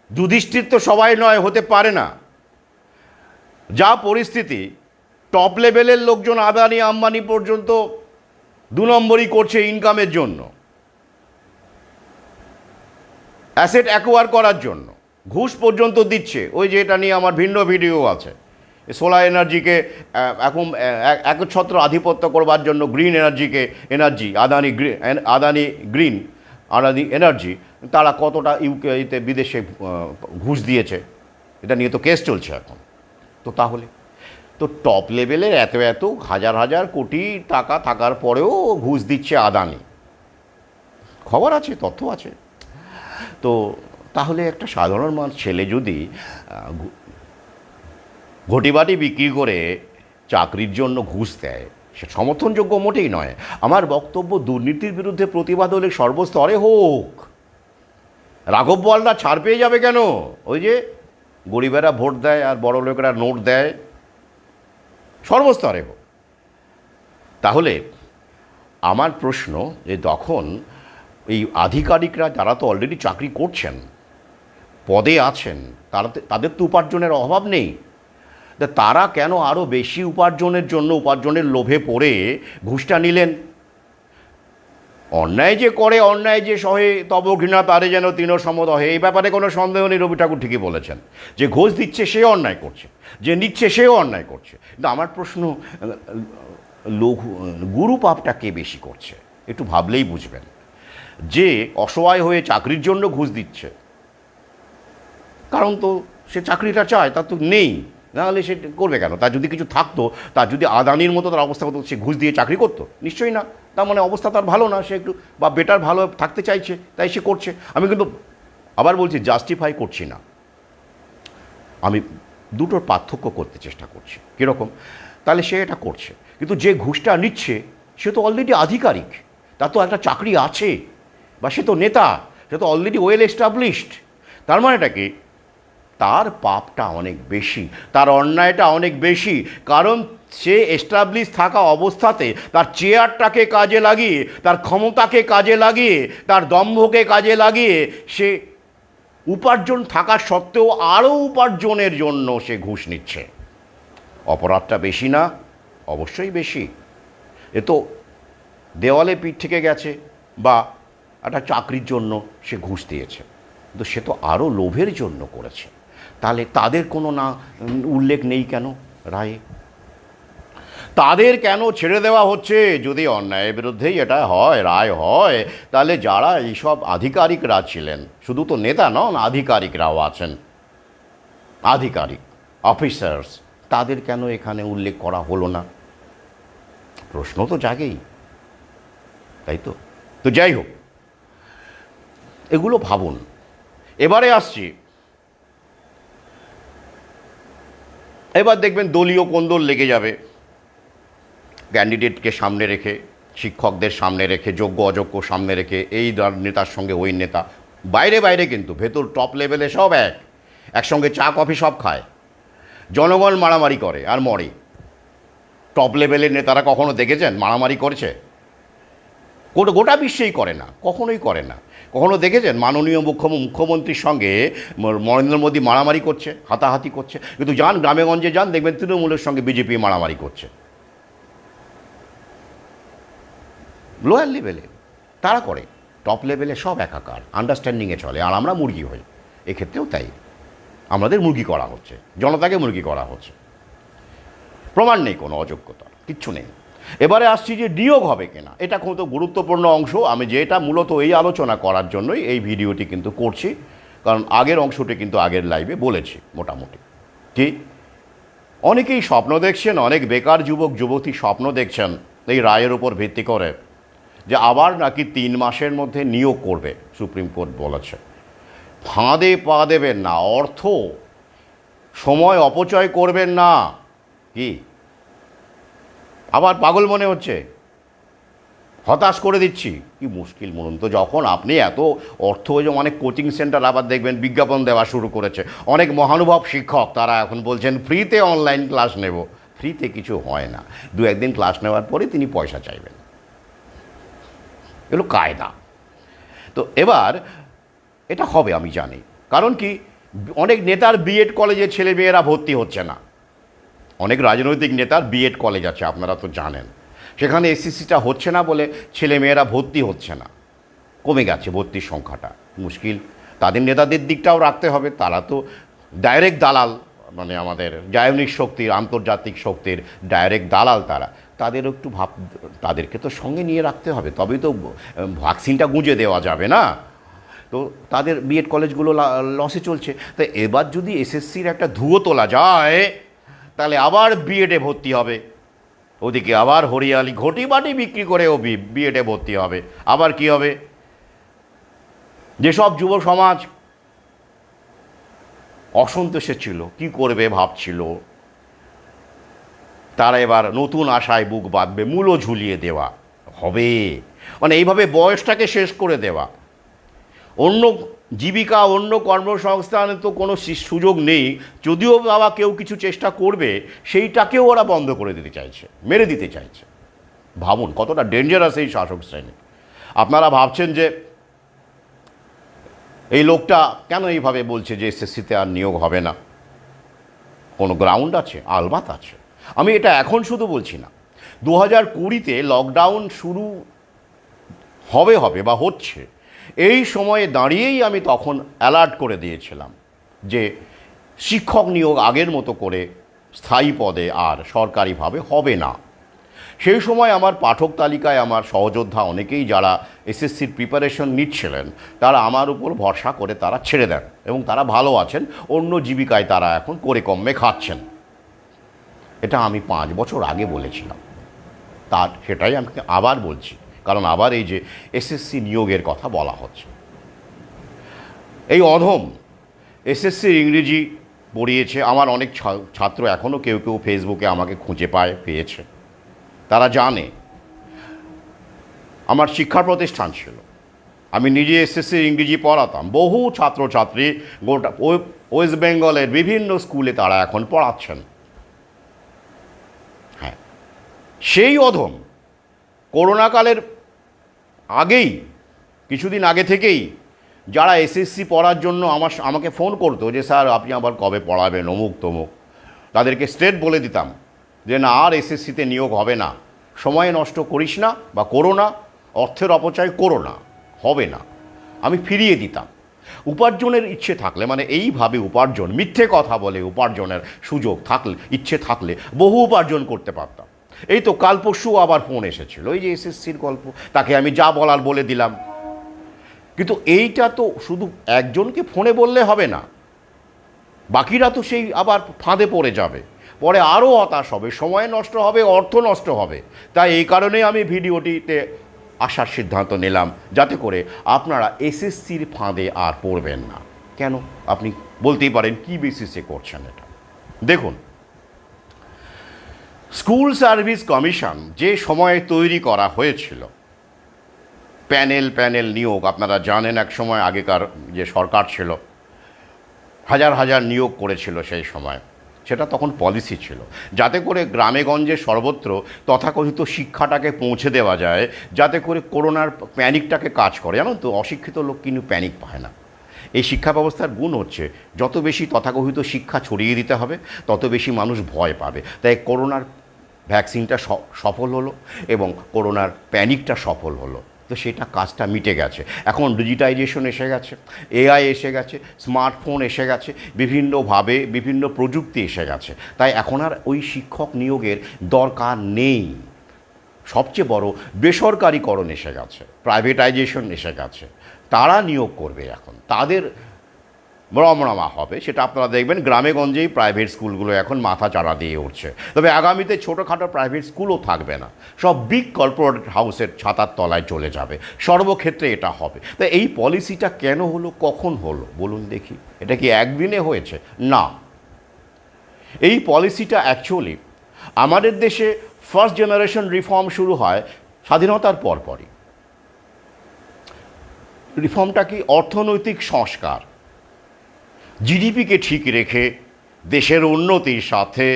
যুধিষ্ঠির তো সবাই নয়, হতে পারে না, যা পরিস্থিতি, টপ লেভেলের লোকজন আদানি আম্বানি পর্যন্ত 2 নম্বরই করছে ইনকামের জন্য, অ্যাসেট অ্যাকোয়ার করার জন্য, ঘুষ পর্যন্ত দিচ্ছে। ওই যে এটা নিয়ে আমার ভিন্ন ভিডিও আছে, সোলার এনার্জিকে এখন একচ্ছত্র আধিপত্য করবার জন্য green energy Adani green energy তারা কতটা ইউকেতে বিদেশে ঘুষ দিয়েছে, এটা নিয়ে তো কেস চলছে এখন। তো তাহলে তো টপ লেভেলের এত এত হাজার হাজার কোটি টাকা থাকার পরেও ঘুষ দিচ্ছে আদানি, খবর আছে, তথ্য আছে। তো তাহলে একটা সাধারণ ছেলে যদি ঘটিবাটি বিক্রি করে চাকরির জন্য ঘুষ দেয়, সে সমর্থনযোগ্য মোটেই নয়। আমার বক্তব্য, দুর্নীতির বিরুদ্ধে প্রতিবাদ হলে সর্বস্তরে হোক। রাঘব বোয়ালরা ছাড় পেয়ে যাবে কেন? ওই যে গরিবেরা ভোট দেয় আর বড় লোকেরা নোট দেয়, সর্বস্তরে হোক। তাহলে আমার প্রশ্ন যে তখন এই আধিকারিকরা যারা তো অলরেডি চাকরি করছেন, পদে আছেন, তাদের তো উপার্জনের অভাব নেই, তারা কেন আরও বেশি উপার্জনের জন্য উপার্জনের লোভে পড়ে ঘুষটা নিলেন? অন্যায় যে করে, অন্যায় যে সহে তব ঘৃণা তারে যেন তৃণ সমদহে, এই ব্যাপারে কোনো সন্দেহ নেই। রবি ঠাকুর ঠিকই বলেছেন, যে ঘুষ দিচ্ছে সে অন্যায় করছে, যে নিচ্ছে সেও অন্যায় করছে। কিন্তু আমার প্রশ্ন, গুরু পাপটা কে বেশি করছে? একটু ভাবলেই বুঝবেন। যে অসহায় হয়ে চাকরির জন্য ঘুষ দিচ্ছে, কারণ তো সে চাকরিটা চায়, তার তো নেই, নাহলে সে করবে কেন? তার যদি কিছু থাকতো, তার যদি আদানির মতো তার অবস্থা হতো, সে ঘুষ দিয়ে চাকরি করতো? নিশ্চয়ই না। তার মানে অবস্থা তার ভালো না, সে একটু বা বেটার ভালো থাকতে চাইছে, তাই সে করছে। আমি কিন্তু আবার বলছি, জাস্টিফাই করছি না, আমি দুটোর পার্থক্য করতে চেষ্টা করছি। কীরকম? তাহলে সে এটা করছে, কিন্তু যে ঘুষটা নিচ্ছে সে তো অলরেডি আধিকারিক, তার তো একটা চাকরি আছে, বা সে তো নেতা, সে তো অলরেডি ওয়েল এস্টাবলিশড। তার মানেটা কি, তার পাপটা অনেক বেশি, তার অন্যায়টা অনেক বেশি। কারণ সে এস্টাবলিশ থাকা অবস্থাতে তার চেয়ারটাকে কাজে লাগিয়ে, তার ক্ষমতাকে কাজে লাগিয়ে, তার দম্ভকে কাজে লাগিয়ে সে উপার্জন থাকা সত্ত্বেও আরও উপার্জনের জন্য সে ঘুষ নিচ্ছে। অপরাধটা বেশি না? অবশ্যই বেশি। এ তো দেওয়ালে পিঠ থেকে গেছে, বা একটা চাকরির জন্য সে ঘুষ দিয়েছে, কিন্তু সে তো আরও লোভের জন্য করেছে। তাহলে তাদের কোনো না উল্লেখ নেই কেন রায়ে? তাদের কেন ছেড়ে দেওয়া হচ্ছে? যদি অন্যায়ের বিরুদ্ধেই এটা হয়, রায় হয়, তাহলে যারা এইসব আধিকারিকরা ছিলেন, শুধু তো নেতা নন, আধিকারিকরাও আছেন, আধিকারিক অফিসার্স, তাদের কেন এখানে উল্লেখ করা হলো না? প্রশ্ন তো জাগেই, তাই তো? তো যাই হোক, এগুলো ভাবুন। এবারে আসছি, এবার দেখবেন দলীয় কোন্দল লেগে যাবে, ক্যান্ডিডেটকে সামনে রেখে, শিক্ষকদের সামনে রেখে, যোগ্য অযোগ্য সামনে রেখে, এই নেতার সঙ্গে ওই নেতা, বাইরে বাইরে কিন্তু ভেতর টপ লেভেলে সব একসঙ্গে চা কফি সব খায়। জনগণ মারামারি করে আর মরে। টপ লেভেলের নেতারা কখনো দেখেছেন মারামারি করছে? গোটা বিশ্বেই করে না, কখনোই করে না। কখনো দেখেছেন মাননীয় মুখ্যমন্ত্রীর সঙ্গে নরেন্দ্র মোদী মারামারি করছে, হাতাহাতি করছে? কিন্তু যান গ্রামেগঞ্জে যান, দেখবেন তৃণমূলের সঙ্গে বিজেপি মারামারি করছে। লোয়ার লেভেলে তারা করে, টপ লেভেলে সব একাকার, আন্ডারস্ট্যান্ডিংয়ে চলে। আর আমরা মুরগি হই, এক্ষেত্রেও তাই। আমাদের মুরগি করা হচ্ছে, জনতাকে মুরগি করা হচ্ছে। প্রমাণ নেই কোনো অযোগ্যতার, কিচ্ছু নেই। এবারে আসছি যে নিয়োগ হবে কিনা, এটা খুব গুরুত্বপূর্ণ অংশ। আমি যেটা মূলত এই আলোচনা করার জন্যই এই ভিডিওটি কিন্তু করছি, কারণ আগের অংশটি কিন্তু আগের লাইভে বলেছি মোটামুটি। কি অনেকেই স্বপ্ন দেখছেন, অনেক বেকার যুবক যুবতী স্বপ্ন দেখছেন এই রায়ের উপর ভিত্তি করে, যে আবার নাকি 3 মাসের মধ্যে নিয়োগ করবে, সুপ্রিম কোর্ট বলেছে। ফাঁদে পা দেবেন না, অর্থ সময় অপচয় করবেন না। কি আবার পাগল মনে হচ্ছে? হতাশ করে দিচ্ছি? কি মুশকিল বলুন তো, যখন আপনি এত অর্থ, অনেক কোচিং সেন্টার আবার দেখবেন বিজ্ঞাপন দেওয়া শুরু করেছে, অনেক মহানুভব শিক্ষক তারা এখন বলছেন ফ্রিতে অনলাইন ক্লাস নেব। ফ্রিতে কিছু হয় না, 2-1 দিন ক্লাস নেওয়ার পরে তিনি পয়সা চাইবেন, এগুলো কায়দা। তো এবার এটা হবে আমি জানি, কারণ কি অনেক নেতার বিএড কলেজে ছেলে মেয়েরা ভর্তি হচ্ছে না। অনেক রাজনৈতিক নেতার বিএড কলেজ আছে, আপনারা তো জানেন, সেখানে এসএসসিটা হচ্ছে না বলে ছেলে মেয়েরা ভর্তি হচ্ছে না, কমে গেছে ভর্তির সংখ্যাটা। মুশকিল। তাদের নেতাদের দিকটাও রাখতে হবে, তারা তো ডাইরেক্ট দালাল, মানে আমাদের জায়নিক শক্তির, আন্তর্জাতিক শক্তির ডাইরেক্ট দালাল তারা। তাদেরও একটু তাদেরকে তো সঙ্গে নিয়ে রাখতে হবে, তবেই তো ভ্যাকসিনটা গুঁজে দেওয়া যাবে না। তো তাদের বিএড কলেজগুলো লসে চলছে। তো এবার যদি এসএসসির একটা ধুয়ো তোলা যায়, তাহলে আবার বিএডে ভর্তি হবে, ওদিকে আবার হরিয়ালি ঘটি বাটি বিক্রি করে ও বিএডে ভর্তি হবে। আবার কি হবে? যেসব যুব সমাজ অসন্তোষে ছিল, কি করবে ভাবছিল, তারা এবার নতুন আশায় বুক বাঁধবে। মূল্য ঝুলিয়ে দেওয়া হবে, মানে এইভাবে বয়সটাকে শেষ করে দেওয়া। অন্য জীবিকা, অন্য কর্মসংস্থানে তো কোনো সুযোগ নেই, যদিও বাবা কেউ কিছু চেষ্টা করবে, সেইটাকেও ওরা বন্ধ করে দিতে চাইছে, মেরে দিতে চাইছে। ভাবুন কতটা ডেঞ্জারাস এই শাসক শ্রেণী। আপনারা ভাবছেন যে এই লোকটা কেন এইভাবে বলছে যে এসএসসিতে আর নিয়োগ হবে না, কোনো গ্রাউন্ড আছে? আলবাত আছে। আমি এটা এখন শুধু বলছি না, 2020-তে লকডাউন শুরু হবে বা হচ্ছে, এই সময়ে দাঁড়িয়েই আমি তখন অ্যালার্ট করে দিয়েছিলাম যে শিক্ষক নিয়োগ আগের মতো করে স্থায়ী পদে আর সরকারিভাবে হবে না। সেই সময় আমার পাঠক তালিকায় আমার সহযোদ্ধা অনেকেই যারা এসএসসির প্রিপারেশন নিচ্ছিলেন, তারা আমার উপর ভরসা করে তারা ছেড়ে দেন, এবং তারা ভালো আছেন, অন্য জীবিকায় তারা এখন করে কমে খাচ্ছেন। এটা আমি 5 বছর আগে বলেছিলাম, সেটাই আমি আবার বলছি, কারণ আবার এই যে এসএসসি নিয়োগের কথা বলা হচ্ছে। এই অধম এসএসসির ইংরেজি পড়িয়েছে আমার অনেক ছাত্র, এখনও কেউ কেউ ফেসবুকে আমাকে খুঁজে পেয়েছে। তারা জানে আমার শিক্ষা প্রতিষ্ঠান ছিল, আমি নিজে এসএসসি ইংরেজি পড়াতাম, বহু ছাত্রছাত্রী গোটা ওয়েস্ট বেঙ্গলের বিভিন্ন স্কুলে তারা এখন পড়াচ্ছেন। হ্যাঁ, সেই অধম করোনাকালের আগেই, কিছুদিন আগে থেকেই যারা এসএসসি পড়ার জন্য আমাকে ফোন করতো যে স্যার আপনি আবার কবে পড়াবেন অমুক তমুক, তাদেরকে স্ট্রেট বলে দিতাম যে না, আর এসএসসিতে নিয়োগ হবে না, সময় নষ্ট করিস না বা করো না, অর্থের অপচয় করো না, হবে না। আমি ফিরিয়ে দিতাম। উপার্জনের ইচ্ছে থাকলে, মানে এইভাবে উপার্জন, মিথ্যে কথা বলে উপার্জনের সুযোগ থাকলে, ইচ্ছে থাকলে বহু উপার্জন করতে পারতাম। এই তো কাল পরশু আবার ফোন এসেছিল, এই যে এসএসসির গল্প, তাকে আমি যা বলার বলে দিলাম। কিন্তু এইটা তো শুধু একজনকে ফোনে বললে হবে না, বাকিরা তো সেই আবার ফাঁদে পড়ে যাবে, পরে আরও হতাশ হবে, সময় নষ্ট হবে, অর্থ নষ্ট হবে। তাই এই কারণেই আমি ভিডিওটিতে আসার সিদ্ধান্ত নিলাম, যাতে করে আপনারা এসএসসির ফাঁদে আর পড়বেন না। কেন, আপনি বলতেই পারেন কী বেসিসে করছেন এটা। দেখুন, স্কুল সার্ভিস কমিশন যে সময়ে তৈরি করা হয়েছিল, প্যানেল নিয়োগ, আপনারা জানেন এক সময় আগেকার যে সরকার ছিল হাজার হাজার নিয়োগ করেছিল সেই সময়, সেটা তখন পলিসি ছিল, যাতে করে গ্রামে গঞ্জে সর্বত্র তথাকথিত শিক্ষাটাকে পৌঁছে দেওয়া যায়, যাতে করে করোনার প্যানিকটাকে কাজ করে। জানো তো, অশিক্ষিত লোক কিন্তু প্যানিক পায় না। এই শিক্ষা ব্যবস্থার গুণ হচ্ছে যত বেশি তথাকথিত শিক্ষা ছড়িয়ে দিতে হবে, তত বেশি মানুষ ভয় পাবে। তাই করোনার ভ্যাকসিনটা সফল হলো এবং করোনার প্যানিকটা সফল হলো। তো সেটা কাজটা মিটে গেছে। এখন ডিজিটাইজেশন এসে গেছে, এআই এসে গেছে, স্মার্টফোন এসে গেছে, বিভিন্নভাবে বিভিন্ন প্রযুক্তি এসে গেছে। তাই এখন আর ওই শিক্ষক নিয়োগের দরকার নেই। সবচেয়ে বড় বেসরকারিকরণ এসে গেছে, প্রাইভেটাইজেশন এসে গেছে। তারা নিয়োগ করবে, এখন তাদের রমরমা হবে। সেটা আপনারা দেখবেন গ্রামে গঞ্জেই প্রাইভেট স্কুলগুলো এখন মাথা চাড়া দিয়ে উঠছে। তবে আগামীতে ছোটোখাটো প্রাইভেট স্কুলও থাকবে না, সব বিগ কর্পোরেট হাউসের ছাতার তলায় চলে যাবে। সর্বক্ষেত্রে এটা হবে। তো এই পলিসিটা কেন হলো, কখন হলো বলুন দেখি? এটা কি একদিনে হয়েছে? না, এই পলিসিটা অ্যাকচুয়ালি আমাদের দেশে ফার্স্ট জেনারেশন রিফর্ম শুরু হয় স্বাধীনতার পরপরই। রিফর্মটা কি? অর্থনৈতিক সংস্কার। জিডিপিকে ঠিক রেখে দেশের উন্নতির সাথে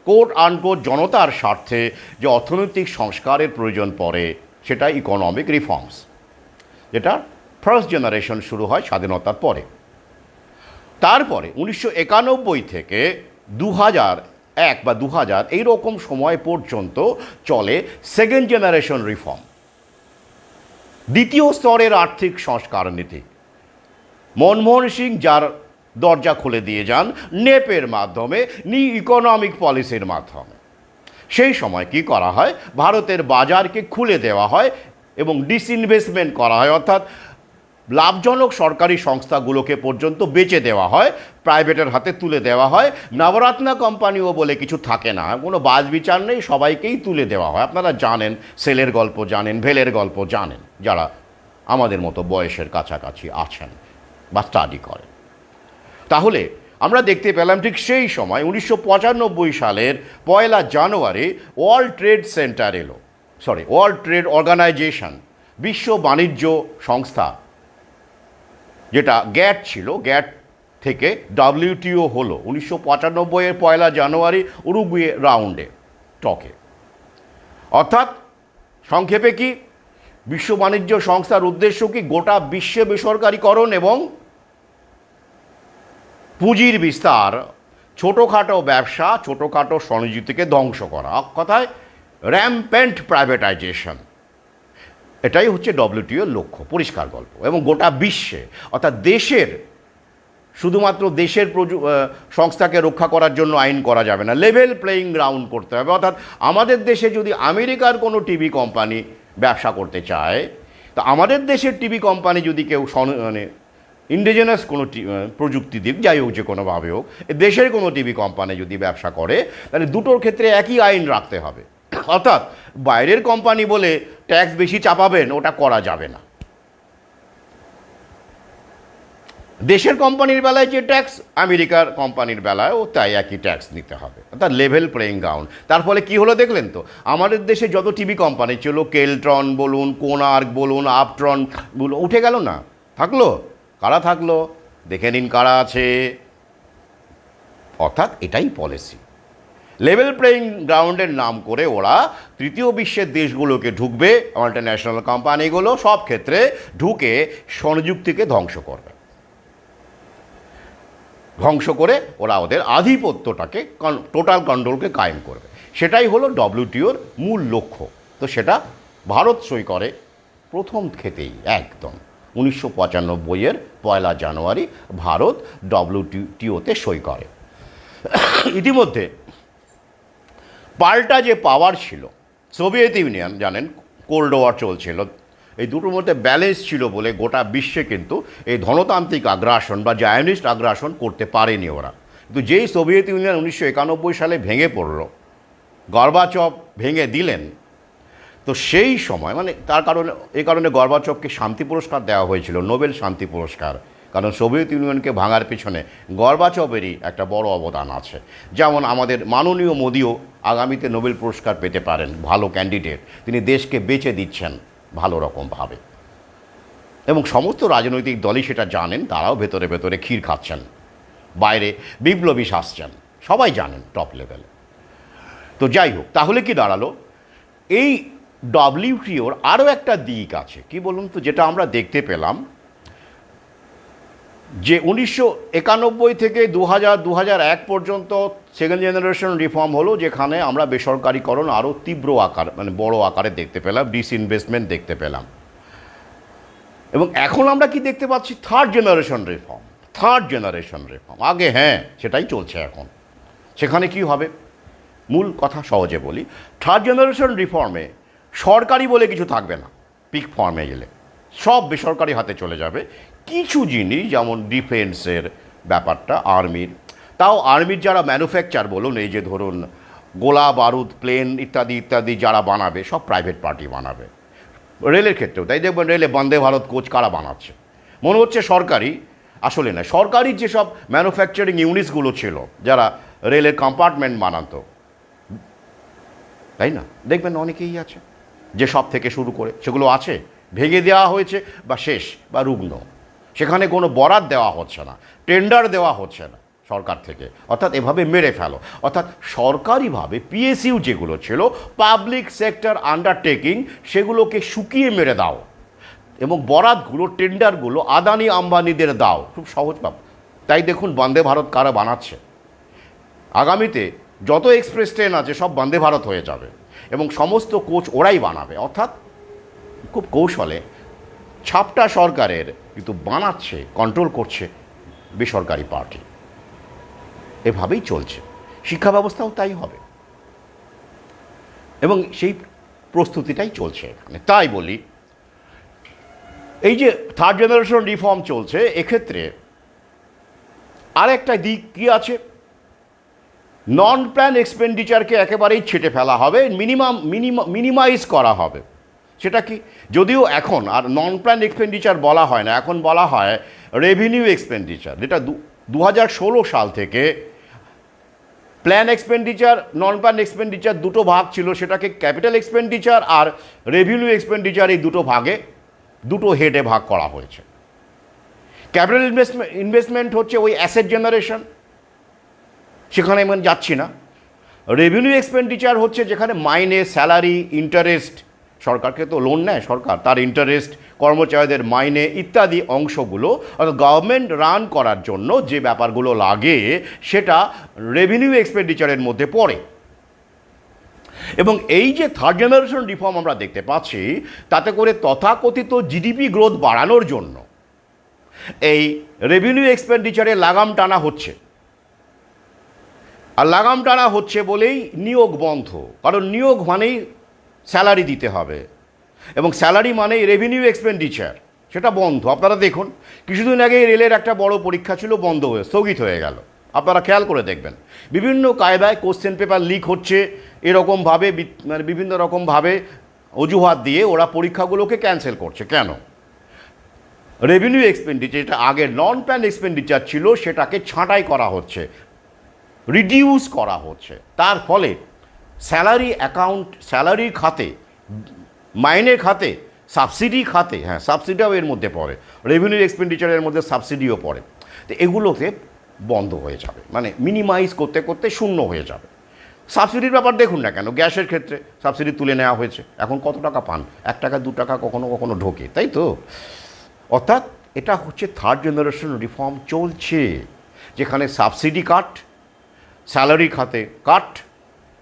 কোট আনকোট জনতার স্বার্থে যে অর্থনৈতিক সংস্কারের প্রয়োজন পড়ে, সেটা ইকোনমিক রিফর্মস, যেটা ফার্স্ট জেনারেশন শুরু হয় স্বাধীনতার পরে। তারপরে 1991 থেকে 2001 বা 2000 এইরকম সময় পর্যন্ত চলে সেকেন্ড জেনারেশন রিফর্ম, দ্বিতীয় স্তরের আর্থিক সংস্কার নীতি। মনমোহন সিং যার দরজা খুলে দিয়ে যান নেপের মাধ্যমে, ইকোনমিক পলিসির মাধ্যমে। সেই সময় কি করা হয়, ভারতের বাজারকে খুলে দেওয়া হয় এবং ডিসইনভেস্টমেন্ট করা হয়, অর্থাৎ লাভজনক সরকারি সংস্থাগুলোকে পর্যন্ত বেচে দেওয়া হয়, প্রাইভেটের হাতে তুলে দেওয়া হয়। নবরত্ন কোম্পানিও বলে কিছু থাকে না, কোনো বাজ বিচার নেই, সবাইকেই তুলে দেওয়া হয়। আপনারা জানেন, সেলের গল্প জানেন, ভেলের গল্প জানেন, যারা আমাদের মতো বয়সের কাছাকাছি আছেন বা স্টাডি করেন। তাহলে আমরা দেখতে পেলাম ঠিক সেই সময় 1995 সালের 1 জানুয়ারি ওয়ার্ল্ড ট্রেড সেন্টার এলো, ওয়ার্ল্ড ট্রেড অর্গানাইজেশন, বিশ্ব বাণিজ্য সংস্থা, যেটা গ্যাট ছিল, গ্যাট থেকে WTO হলো 1995 1 জানুয়ারি উরুগুয়ে রাউন্ডে টকে। অর্থাৎ সংক্ষেপে কি, বিশ্ব বাণিজ্য সংস্থার উদ্দেশ্য কি, গোটা বিশ্বে বেসরকারীকরণ এবং পুঁজির বিস্তার, ছোটোখাটো ব্যবসা, ছোটোখাটো স্বনিযুক্তিকে ধ্বংস করা, কথায় র্যাম্পেন্ট প্রাইভেটাইজেশন। এটাই হচ্ছে WTOর লক্ষ্য, পরিষ্কার গল্প। এবং গোটা বিশ্বে, অর্থাৎ দেশের, শুধুমাত্র দেশের সংস্থাকে রক্ষা করার জন্য আইন করা যাবে না, লেভেল প্লেয়িং গ্রাউন্ড করতে হবে। অর্থাৎ আমাদের দেশে যদি আমেরিকার কোনো টিভি কোম্পানি ব্যবসা করতে চায়, তো আমাদের দেশের টিভি কোম্পানি যদি কেউ মানে ইন্ডিজেনাস কোনো প্রযুক্তি দিক, যাই হোক, যে কোনোভাবে হোক, দেশের কোনো টিভি কোম্পানি যদি ব্যবসা করে, তাহলে দুটোর ক্ষেত্রে একই আইন রাখতে হবে। অর্থাৎ বাইরের কোম্পানি বলে ট্যাক্স বেশি চাপাবেন, ওটা করা যাবে না। দেশের কোম্পানির বেলায় যে ট্যাক্স আমেরিকার কোম্পানির বেলায়ও তাই একই ট্যাক্স নিতে হবে, অর্থাৎ লেভেল প্লেইং গ্রাউন্ড। তার ফলে কী হলো দেখলেন তো, আমাদের দেশে যত টিভি কোম্পানি ছিল, কেলট্রন বলুন, কোনার্ক বলুন, আপট্রন বলুন, উঠে গেল না? থাকলো? কারা থাকলো? দেখে নিন কারা আছে। অর্থাৎ এটাই পলিসি। লেভেল প্লেইং গ্রাউন্ডের নাম করে ওরা তৃতীয় বিশ্বের দেশগুলোকে ঢুকবে, মাল্টিন্যাশনাল কোম্পানিগুলো সব ক্ষেত্রে ঢুকে স্বনিযুক্তিকে ধ্বংস করবে, ধ্বংস করে ওরা ওদের আধিপত্যটাকে টোটাল কন্ট্রোলকে কায়েম করবে। সেটাই হলো ডব্লিউটিওর মূল লক্ষ্য। তো সেটা ভারত সই করে প্রথম ক্ষেতেই, একদম 1995-এর 1 জানুয়ারি ভারত ডব্লিউটিওতে সই করে। ইতিমধ্যে পাল্টা যে পাওয়ার ছিল, সোভিয়েত ইউনিয়ন, জানেন কোল্ড ওয়ার চলছিল, এই দুটোর মধ্যে ব্যালেন্স ছিল বলে গোটা বিশ্বে কিন্তু এই ধনতান্ত্রিক আগ্রাসন বা জায়নিস্ট আগ্রাসন করতে পারেনি ওরা। কিন্তু যেই সোভিয়েত ইউনিয়ন 1991 সালে ভেঙে পড়ল, গর্বাচভ ভেঙে দিলেন, তো সেই সময় মানে তার কারণে এই কারণে গর্বাচভকে শান্তি পুরস্কার দেওয়া হয়েছিল, নোবেল শান্তি পুরস্কার। কারণ সোভিয়েত ইউনিয়নকে ভাঙার পিছনে গর্বাচভেরই একটা বড় অবদান আছে। যেমন আমাদের মাননীয় মোদিও আগামীতে নোবেল পুরস্কার পেতে পারেন, ভালো ক্যান্ডিডেট, তিনি দেশকে বেঁচে দিচ্ছেন ভালো রকমভাবে। এবং সমস্ত রাজনৈতিক দলই সেটা জানেন, তারাও ভেতরে ভেতরে ক্ষীর খাচ্ছেন, বাইরে বিপ্লবী শাসছেন, সবাই জানেন টপ লেভেলে। তো যাই হোক, তাহলে কি দাঁড়ালো, এই ডব্লিউটিওর আরও একটা দিক আছে, কি বলুন তো, যেটা আমরা দেখতে পেলাম যে 1991 থেকে 2001 পর্যন্ত সেকেন্ড জেনারেশন রিফর্ম হলো, যেখানে আমরা বেসরকারিকরণ আরও তীব্র আকার মানে বড় আকারে দেখতে পেলাম, ডিসইনভেস্টমেন্ট দেখতে পেলাম। এবং এখন আমরা কি দেখতে পাচ্ছি, থার্ড জেনারেশন রিফর্ম। আগে হ্যাঁ সেটাই চলছে এখন। সেখানে কি হবে, মূল কথা সহজে বলি, থার্ড জেনারেশন রিফর্মে সরকারি বলে কিছু থাকবে না। পিক ফর্মে গেলে সব বেসরকারি হাতে চলে যাবে। কিছু জিনিস যেমন ডিফেন্সের ব্যাপারটা, আর্মির, তাও আর্মির যারা ম্যানুফ্যাকচার বলুন, এই যে ধরুন গোলা বারুদ, প্লেন ইত্যাদি ইত্যাদি যারা বানাবে, সব প্রাইভেট পার্টি বানাবে। রেলের ক্ষেত্রেও তাই দেখবেন, রেলে বন্দে ভারত কোচ কারা বানাচ্ছে, মনে হচ্ছে সরকারি, আসলে না। সরকারি যেসব ম্যানুফ্যাকচারিং ইউনিটসগুলো ছিল, যারা রেলের কম্পার্টমেন্ট বানাতো, তাই না, দেখবেন অনেকেই আছে, যে সব থেকে শুরু করে সেগুলো আছে, ভেঙে দেওয়া হয়েছে বা শেষ বা রুগ্ন, সেখানে কোনো বরাত দেওয়া হচ্ছে না, টেন্ডার দেওয়া হচ্ছে না সরকার থেকে, অর্থাৎ এভাবে মেরে ফেলো। অর্থাৎ সরকারিভাবে পিএসইউ যেগুলো ছিল, পাবলিক সেক্টর আন্ডারটেকিং, সেগুলোকে শুকিয়ে মেরে দাও এবং বরাতগুলো, টেন্ডারগুলো আদানি আম্বানিদের দাও, খুব সহজ পাব। তাই দেখুন বন্দে ভারত কারা বানাচ্ছে, আগামীতে যত এক্সপ্রেস ট্রেন আছে সব বন্দে ভারত হয়ে যাবে এবং সমস্ত কোচ ওরাই বানাবে। অর্থাৎ খুব কৌশলে ছাপটা সরকারের, কিন্তু বানাচ্ছে, কন্ট্রোল করছে বেসরকারি পার্টি। এভাবেই চলছে, শিক্ষা ব্যবস্থাও তাই হবে এবং সেই প্রস্তুতিটাই চলছে এখানে। তাই বলি, এই যে থার্ড জেনারেশন রিফর্ম চলছে, এক্ষেত্রে আরেকটা দিক কি আছে, নন প্ল্যান এক্সপেন্ডিচারকে একেবারেই ছেটে ফেলা হবে, মিনিমাইজ করা হবে। সেটা কি, যদিও এখন আর নন প্ল্যান এক্সপেন্ডিচার বলা হয় না, এখন বলা হয় রেভিনিউ এক্সপেন্ডিচার, যেটা 2016 সাল থেকে প্ল্যান এক্সপেন্ডিচার, নন প্ল্যান এক্সপেন্ডিচার দুটো ভাগ ছিল, সেটাকে ক্যাপিটাল এক্সপেন্ডিচার আর রেভিনিউ এক্সপেন্ডিচার, এই দুটো ভাগে, দুটো হেডে ভাগ করা হয়েছে। ক্যাপিটাল ইনভেস্টমেন্ট হচ্ছে ওই অ্যাসেট জেনারেশন, সেখানে আমি যাচ্ছি না। রেভিনিউ এক্সপেন্ডিচার হচ্ছে যেখানে মাইনে, স্যালারি, ইন্টারেস্ট, সরকারকে তো লোন নেয় সরকার, তার ইন্টারেস্ট, কর্মচারীদের মাইনে ইত্যাদি অংশগুলো, অর্থাৎ গভর্নমেন্ট রান করার জন্য যে ব্যাপারগুলো লাগে, সেটা রেভিনিউ এক্সপেন্ডিচারের মধ্যে পড়ে। এবং এই যে থার্ড জেনারেশন রিফর্ম আমরা দেখতে পাচ্ছি, তাতে করে তথাকথিত জিডিপি গ্রোথ বাড়ানোর জন্য এই রেভিনিউ এক্সপেন্ডিচারে লাগাম টানা হচ্ছে। আর লাগাম টানা হচ্ছে বলেই নিয়োগ বন্ধ, কারণ নিয়োগ মানেই স্যালারি দিতে হবে এবং স্যালারি মানেই রেভিনিউ এক্সপেন্ডিচার, সেটা বন্ধ। আপনারা দেখুন, কিছুদিন আগেই রেলের একটা বড় পরীক্ষা ছিল, বন্ধ হয়ে স্থগিত হয়ে গেল। আপনারা খেয়াল করে দেখবেন, বিভিন্ন কায়দায় কোশ্চেন পেপার লিক হচ্ছে, এরকমভাবে মানে বিভিন্ন রকমভাবে অজুহাত দিয়ে ওরা পরীক্ষাগুলোকে ক্যান্সেল করছে। কেন? রেভিনিউ এক্সপেন্ডিচার, যেটা আগে নন প্যান এক্সপেন্ডিচার ছিল, সেটাকে ছাঁটাই করা হচ্ছে, রিডিউস করা হচ্ছে। তার ফলে স্যালারি অ্যাকাউন্ট, স্যালারি খাতে, মাইনের খাতে, সাবসিডি খাতে, হ্যাঁ সাবসিডিও এর মধ্যে পড়ে, রেভিনিউ এক্সপেন্ডিচারের মধ্যে সাবসিডিও পড়ে, তো এগুলোতে বন্ধ হয়ে যাবে, মানে মিনিমাইজ করতে করতে শূন্য হয়ে যাবে। সাবসিডির ব্যাপার দেখুন না কেন, গ্যাসের ক্ষেত্রে সাবসিডি তুলে নেওয়া হয়েছে, এখন কত টাকা পান? 1 টাকা 2 টাকা কখনো কখনো ঢোকে, তাই তো? অর্থাৎ এটা হচ্ছে থার্ড জেনারেশন রিফর্ম চলছে, যেখানে সাবসিডি কাট, স্যালারি খাতে কাট,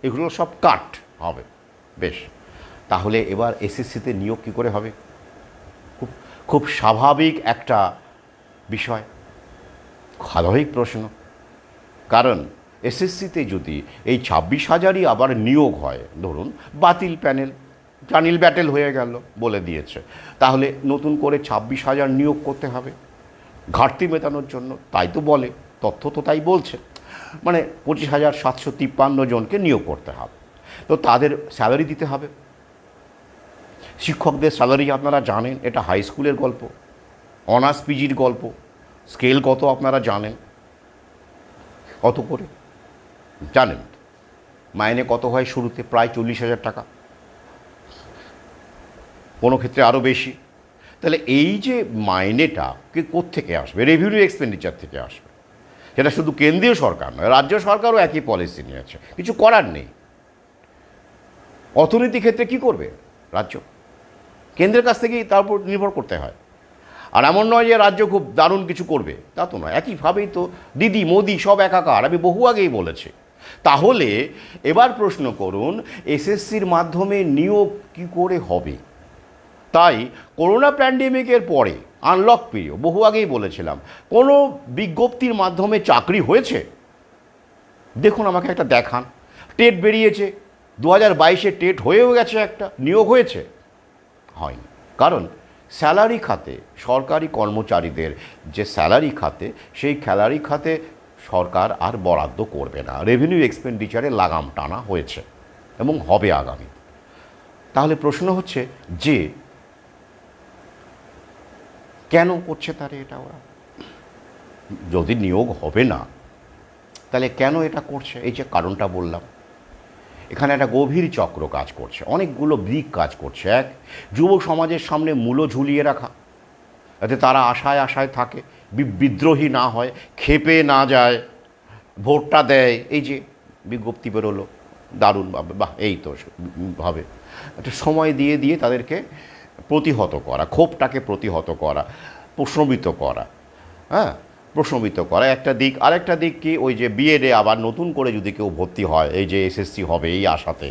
এগুলো সব কাট হবে। বেশ, তাহলে এবার এসএসসিতে নিয়োগ কী করে হবে? খুব খুব স্বাভাবিক একটা বিষয়, স্বাভাবিক প্রশ্ন। কারণ এসএসসিতে যদি এই 26,000ই আবার নিয়োগ হয়, ধরুন বাতিল প্যানেল, টানিল ব্যাটেল হয়ে গেল বলে দিয়েছে, তাহলে নতুন করে 26,000 নিয়োগ করতে হবে ঘাটতি মেটানোর জন্য, তাই তো বলে, তথ্য তো তাই বলছে। মানে 25,753 জনকে নিয়োগ করতে হবে, তো তাদের স্যালারি দিতে হবে। শিক্ষকদের স্যালারি আপনারা জানেন, এটা হাই স্কুলের গল্প, অনার্স পিজির গল্প, স্কেল কত আপনারা জানেন, কত করে জানেন? মাইনে কত হয় শুরুতে? প্রায় 40,000 টাকা, কোনো ক্ষেত্রে আরও বেশি। তাহলে এই যে মাইনেটা কোত্থেকে আসবে? রেভিনিউ এক্সপেন্ডিচার থেকে আসবে। সেটা শুধু কেন্দ্রীয় সরকার নয়, রাজ্য সরকারও একই পলিসি নিয়েছে, কিছু করার নেই। অর্থনীতি ক্ষেত্রে কি করবে রাজ্য? কেন্দ্রের কাছ থেকেই তার উপর নির্ভর করতে হয়। আর এমন নয় যে রাজ্য খুব দারুণ কিছু করবে, তা তো নয়, একইভাবেই তো দিদি মোদি সব একাকার, আমি বহু আগেই বলেছি। তাহলে এবার প্রশ্ন করুন, এসএসসির মাধ্যমে নিয়োগ কি করে হবে? তাই করোনা প্যান্ডেমিকের পরে আনলক পিরিয়ড, বহু আগেই বলেছিলাম, কোনো বিজ্ঞপ্তির মাধ্যমে চাকরি হয়েছে? দেখুন, আমাকে একটা দেখান। টেট বেরিয়েছে, 2022-এ টেট হয়েও গেছে, একটা নিয়োগ হয়েছে? হয়নি। কারণ স্যালারি খাতে, সরকারি কর্মচারীদের যে স্যালারি খাতে, সেই স্যালারি খাতে সরকার আর বরাদ্দ করবে না, রেভিনিউ এক্সপেন্ডিচারে লাগাম টানা হয়েছে এবং হবে আগামী। তাহলে প্রশ্ন হচ্ছে যে কেন করছে তারা এটা? ওরা যদি নিয়োগ হবে না, তাহলে কেন এটা করছে? এই যে কারণটা বললাম, এখানে একটা গভীর চক্র কাজ করছে, অনেকগুলো দিক কাজ করছে। এক, যুব সমাজের সামনে মূল্য ঝুলিয়ে রাখা, যাতে তারা আশায় আশায় থাকে, বিদ্রোহী না হয়, ক্ষেপে না যায়, ভোটটা দেয়। এই যে বিজ্ঞপ্তি বেরোলো, দারুণভাবে, বাহ এই তো ভাবে একটা সময় দিয়ে দিয়ে তাদেরকে প্রতিহত করা, ক্ষোভটাকে প্রতিহত করা, প্রশ্নবিত করা, হ্যাঁ প্রশ্নবিত করা একটা দিক। আরেকটা দিক কি, ওই যে বিএডে আবার নতুন করে যদি কেউ ভর্তি হয়, এই যে এসএসসি হবে এই আশাতে,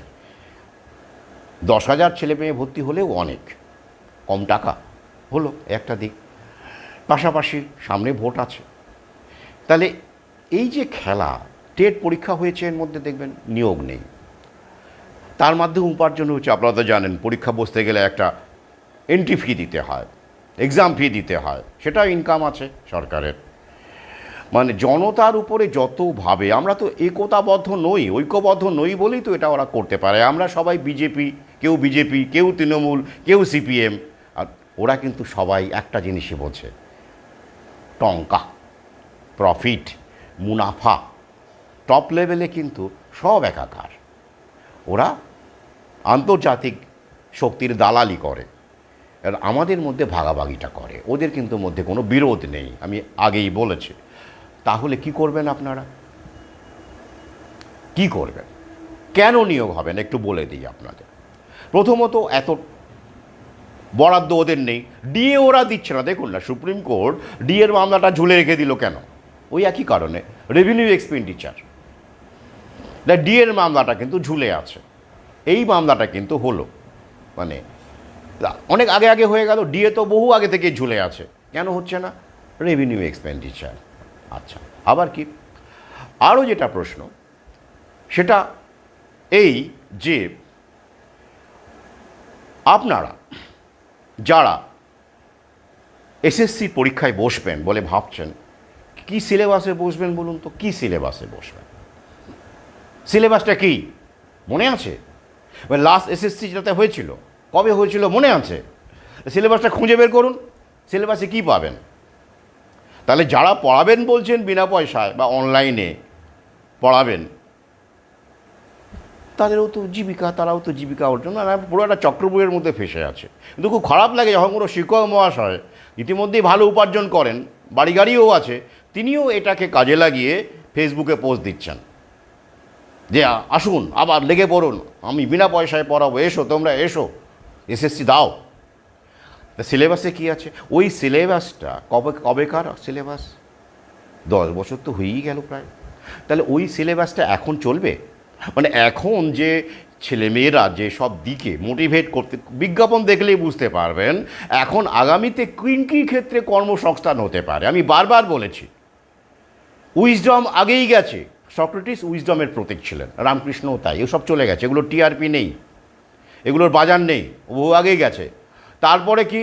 10,000 ছেলে মেয়ে ভর্তি হলেও অনেক কম টাকা হলো, একটা দিক। পাশাপাশি সামনে ভোট আছে, তাহলে এই যে খেলা, টেট পরীক্ষা হয়েছে, এর মধ্যে দেখবেন নিয়োগ নেই, তার মাধ্যমে উপার্জন হচ্ছে। আপনারা তো জানেন, পরীক্ষা বসতে গেলে একটা এন্ট্রি ফি দিতে হয়, এক্সাম ফি দিতে হয়, সেটাও ইনকাম আছে সরকারের। মানে জনতার উপরে যতভাবে, আমরা তো একতাবদ্ধ নই, ঐক্যবদ্ধ নই বলেই তো এটা ওরা করতে পারে। আমরা সবাই বিজেপি, কেউ বিজেপি, কেউ তৃণমূল, কেউ সিপিএম, আর ওরা কিন্তু সবাই একটা জিনিসই বোঝে, টঙ্কা, প্রফিট, মুনাফা। টপ লেভেলে কিন্তু সব একাকার, ওরা আন্তর্জাতিক শক্তির দালালি করে, আর আমাদের মধ্যে ভাগাভাগিটা করে, ওদের কিন্তু মধ্যে কোনো বিরোধ নেই, আমি আগেই বলেছি। তাহলে কি করবেন আপনারা? কি করবেন? কেন নিয়োগ হবে না একটু বলে দিই আপনাদের। প্রথমত, এত বরাদ্দ ওদের নেই, ডিএ ওরা দিচ্ছে না। দেখুন না, সুপ্রিম কোর্ট ডিএর মামলাটা ঝুলে রেখে দিল কেন? ওই একই কারণে, রেভিনিউ এক্সপেন্ডিচার। ডিএর মামলাটা কিন্তু ঝুলে আছে, এই মামলাটা কিন্তু হলো, মানে অনেক আগে আগে হয়ে গেল, ডিএ তো বহু আগে থেকে ঝুলে আছে, কেন হচ্ছে না? Revenue expenditure. আচ্ছা, আবার কি আরও যেটা প্রশ্ন, সেটা এই যে আপনারা যারা এসএসসি পরীক্ষায় বসবেন বলে ভাবছেন, কি সিলেবাসে বসবেন বলুন তো? কি সিলেবাসে বসবেন? সিলেবাসটা কি মনে আছে? লাস্ট এসএসসি যেটাতে হয়েছিল, কবে হয়েছিল মনে আছে? সিলেবাসটা খুঁজে বের করুন, সিলেবাসে কী পাবেন? তাহলে যারা পড়াবেন বলছেন বিনা পয়সায় বা অনলাইনে পড়াবেন, তারাও তো জীবিকা অর্জন, আর পুরো একটা চক্রবুয়ের মধ্যে ফেসে আছে। কিন্তু খুব খারাপ লাগে যখন কোনো শিক্ষক মহাশয় ইতিমধ্যেই ভালো উপার্জন করেন, বাড়ি গাড়িও আছে, তিনিও এটাকে কাজে লাগিয়ে ফেসবুকে পোস্ট দিচ্ছেন যে আসুন আবার লেগে পড়ুন, আমি বিনা পয়সায় পড়াবো, এসো তোমরা এসো, এসএসসি দাও। তা সিলেবাসে কী আছে? ওই সিলেবাসটা কবেকার সিলেবাস? 10 বছর তো হয়েই গেল প্রায়। তাহলে ওই সিলেবাসটা এখন চলবে? মানে এখন যে ছেলেমেয়েরা যে সব দিকে মোটিভেট করতে, বিজ্ঞাপন দেখলেই বুঝতে পারবেন এখন আগামীতে কী ক্ষেত্রে কর্মসংস্থান হতে পারে। আমি বারবার বলেছি, উইজডম আগেই গেছে, সক্রেটিস উইজডমের প্রতীক ছিলেন, রামকৃষ্ণও তাই, এসব চলে গেছে, এগুলোর টিআরপি নেই, এগুলোর বাজার নেই, ও আগেই গেছে। তারপরে কি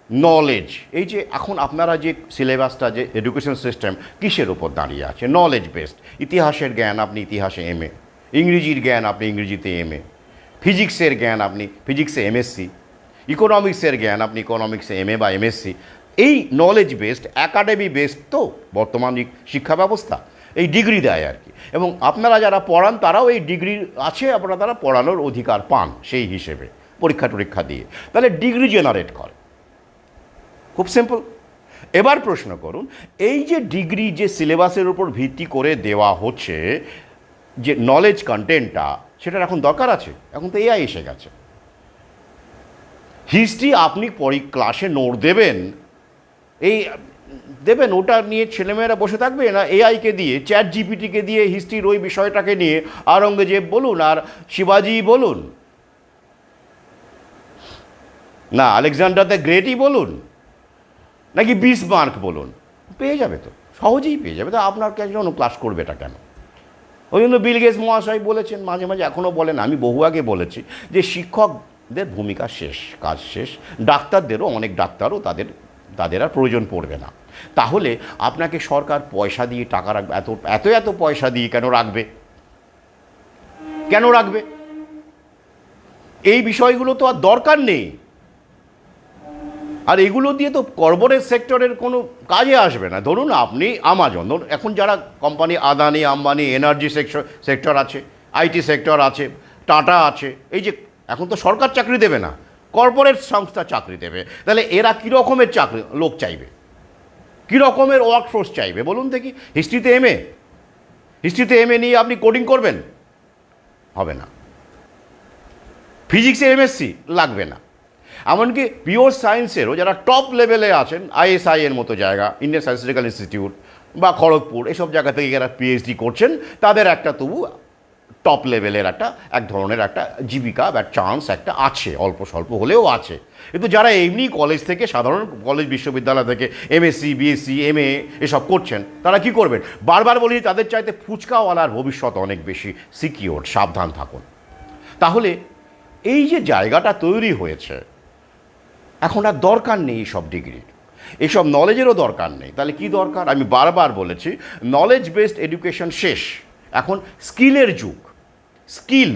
নলেজ, এই যে এখন আপনারা যে সিলেবাসটা, যে এডুকেশন সিস্টেম কিসের ওপর দাঁড়িয়ে আছে? Knowledge based. ইতিহাসের জ্ঞান আপনি ইতিহাসে এমএ, ইংরেজির জ্ঞান আপনি ইংরেজিতে এমএ, ফিজিক্সের জ্ঞান আপনি ফিজিক্সে এমএসসি, ইকোনমিক্সের জ্ঞান আপনি ইকোনমিক্সে এমএ বা এমএসসি। এই নলেজ বেসড, অ্যাকাডেমি বেসড তো বর্তমান শিক্ষা ব্যবস্থা, এই ডিগ্রি দেয় আর কি। এবং আপনারা যারা পড়ান তারাও এই ডিগ্রি আছে, আপনারা তারা পড়ানোর অধিকার পান সেই হিসেবে পরীক্ষা দিয়ে, তাহলে ডিগ্রি জেনারেট করে। খুব সিম্পল। এবার প্রশ্ন করুন, এই যে ডিগ্রি যে সিলেবাসের উপর ভিত্তি করে দেওয়া হচ্ছে, যে নলেজ কন্টেন্টটা, সেটার এখন দরকার আছে? এখন তো এআই এসে গেছে। হিস্ট্রি আপনি ক্লাসে নোট দেবেন, এই দেবেন, ওটা নিয়ে ছেলেমেয়েরা বসে থাকবে না এআইকে দিয়ে, চ্যাট জিপিটিকে দিয়ে হিস্ট্রির ওই বিষয়টাকে নিয়ে আওরঙ্গজেব বলুন আর শিবাজি বলুন, না আলেকজান্ডার দ্য গ্রেটই বলুন, নাকি বিসমার্ক বলুন, পেয়ে যাবে তো, সহজেই পেয়ে যাবে। তো আপনার কেন ক্লাস করবে এটা কেন? ওই জন্য বিল গেটস মহাশয় বলেছেন, মাঝে মাঝে এখনও বলেন, আমি বহু আগে বলেছি যে শিক্ষকদের ভূমিকা শেষ, কাজ শেষ, ডাক্তারদেরও, অনেক ডাক্তারও তাদের আর প্রয়োজন পড়বে না। তাহলে আপনাকে সরকার পয়সা দিয়ে টাকা রাখবে, এত পয়সা দিয়ে কেন রাখবে? এই বিষয়গুলো তো আর দরকার নেই। আর এগুলো দিয়ে তো কর্পোরেট সেক্টরের কোনো কাজে আসবে না। ধরুন আপনি আমাজন, এখন যারা company Adani Ambani, energy sector আছে, আইটি সেক্টর আছে, টাটা আছে, এই যে এখন তো সরকার চাকরি দেবে না, কর্পোরেট সংস্থা চাকরি দেবে। তাহলে এরা কী রকমের চাকরি লোক চাইবে, কী রকমের ওয়ার্কফোর্স চাইবে বলুন দেখি? হিস্ট্রিতে এমএ নিয়ে আপনি কোডিং করবেন? হবে না। ফিজিক্সে এমএসসি লাগবে না। এমনকি পিওর সায়েন্সেরও যারা টপ লেভেলে আছেন, আইএসআই এর মতো জায়গা, ইন্ডিয়ান সায়েন্সিফিক্যাল ইনস্টিটিউট বা খড়গপুর, এসব জায়গা থেকে যারা পিএইচডি করছেন, তাদের একটা তবু টপ লেভেলের এক ধরনের একটা জীবিকা বা চান্স একটা আছে, অল্প স্বল্প হলেও আছে। কিন্তু যারা এমনি কলেজ থেকে, সাধারণ কলেজ বিশ্ববিদ্যালয় থেকে এমএসসি বিএসসি এমএ এসব করছেন, তারা কি করবেন? বারবার বলি, তাদের চাইতে ফুচকাওয়ালার ভবিষ্যৎ অনেক বেশি সিকিওর, সাবধান থাকুন। তাহলে এই যে জায়গাটা তৈরি হয়েছে, এখন আর দরকার নেই এইসব ডিগ্রির, এইসব নলেজেরও দরকার নেই। তাহলে কি দরকার? আমি বারবার বলেছি, নলেজ বেসড এডুকেশন শেষ, এখন স্কিলের যুগ। স্কিল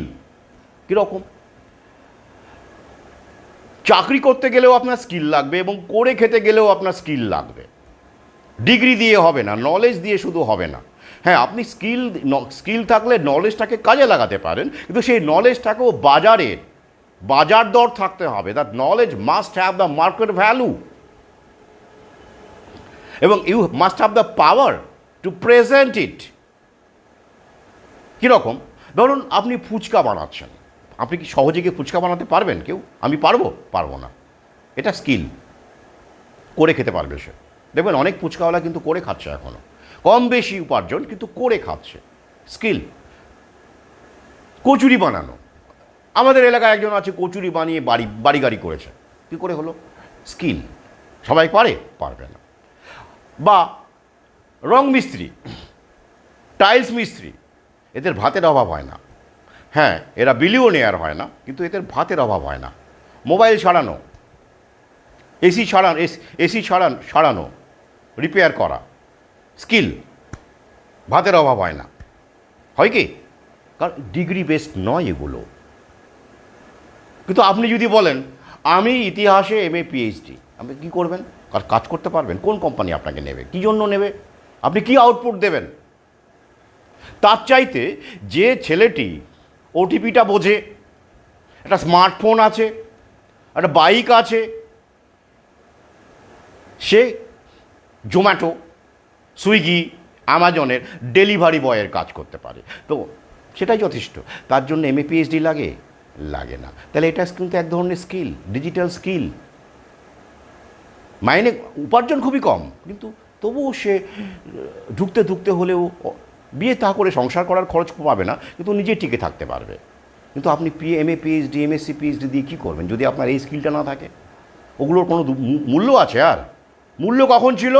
কীরকম? চাকরি করতে গেলেও আপনার স্কিল লাগবে এবং করে খেতে গেলেও আপনার স্কিল লাগবে। ডিগ্রি দিয়ে হবে না, নলেজ দিয়ে শুধু হবে না। হ্যাঁ, আপনি স্কিল থাকলে নলেজটাকে কাজে লাগাতে পারেন, কিন্তু সেই নলেজটাকেও বাজার দর থাকতে হবে। That knowledge must have the market value, এবং you must have the power to present it. কীরকম? ধরুন আপনি ফুচকা বানাচ্ছেন, আপনি কি সহজে গিয়ে ফুচকা বানাতে পারবেন কেউ? আমি পারবো না। এটা স্কিল, করে খেতে পারবে সে। দেখবেন অনেক ফুচকাওয়ালা কিন্তু করে খাচ্ছে এখনও, কম বেশি উপার্জন, কিন্তু করে খাচ্ছে, স্কিল। কচুরি বানানো, আমাদের এলাকায় একজন আছে কচুরি বানিয়ে বাড়ি গাড়ি করেছে, কী করে হলো? স্কিল। সবাই পারবে না। বা রং মিস্ত্রি, টাইলস মিস্ত্রি, এদের ভাতের অভাব হয় না। হ্যাঁ, এরা বিলিয়নিয়ার হয় না, কিন্তু এদের ভাতের অভাব হয় না। মোবাইল সারানো, এসি সারানো, রিপেয়ার করা, স্কিল, ভাতের অভাব হয় না। হয় কি? কারণ ডিগ্রি বেসড নয় এগুলো। কিন্তু আপনি যদি বলেন আমি ইতিহাসে MA PhD, আপনি কী করবেন? কাজ করতে পারবেন? কোন কোম্পানি আপনাকে নেবে? কী জন্য নেবে? আপনি কি আউটপুট দেবেন? তার চাইতে যে ছেলেটি ওটিপিটা বোঝে, একটা স্মার্টফোন আছে, একটা বাইক আছে, সে জোম্যাটো, সুইগি, অ্যামাজনের ডেলিভারি বয়ের কাজ করতে পারে, তো সেটাই যথেষ্ট। তার জন্য MA PhD লাগে? লাগে না। তাহলে এটা কিন্তু এক ধরনের স্কিল, ডিজিটাল স্কিল। মাইনে উপার্জন খুবই কম, কিন্তু তবুও সে ঢুকতে হলেও বিয়ে তা করে সংসার করার খরচ পাবে না, কিন্তু নিজে টিকে থাকতে পারবে। কিন্তু আপনি MA PhD, MSc PhD দিয়ে কী করবেন যদি আপনার এই স্কিলটা না থাকে? ওগুলোর কোনো মূল্য আছে? আর মূল্য কখন ছিল?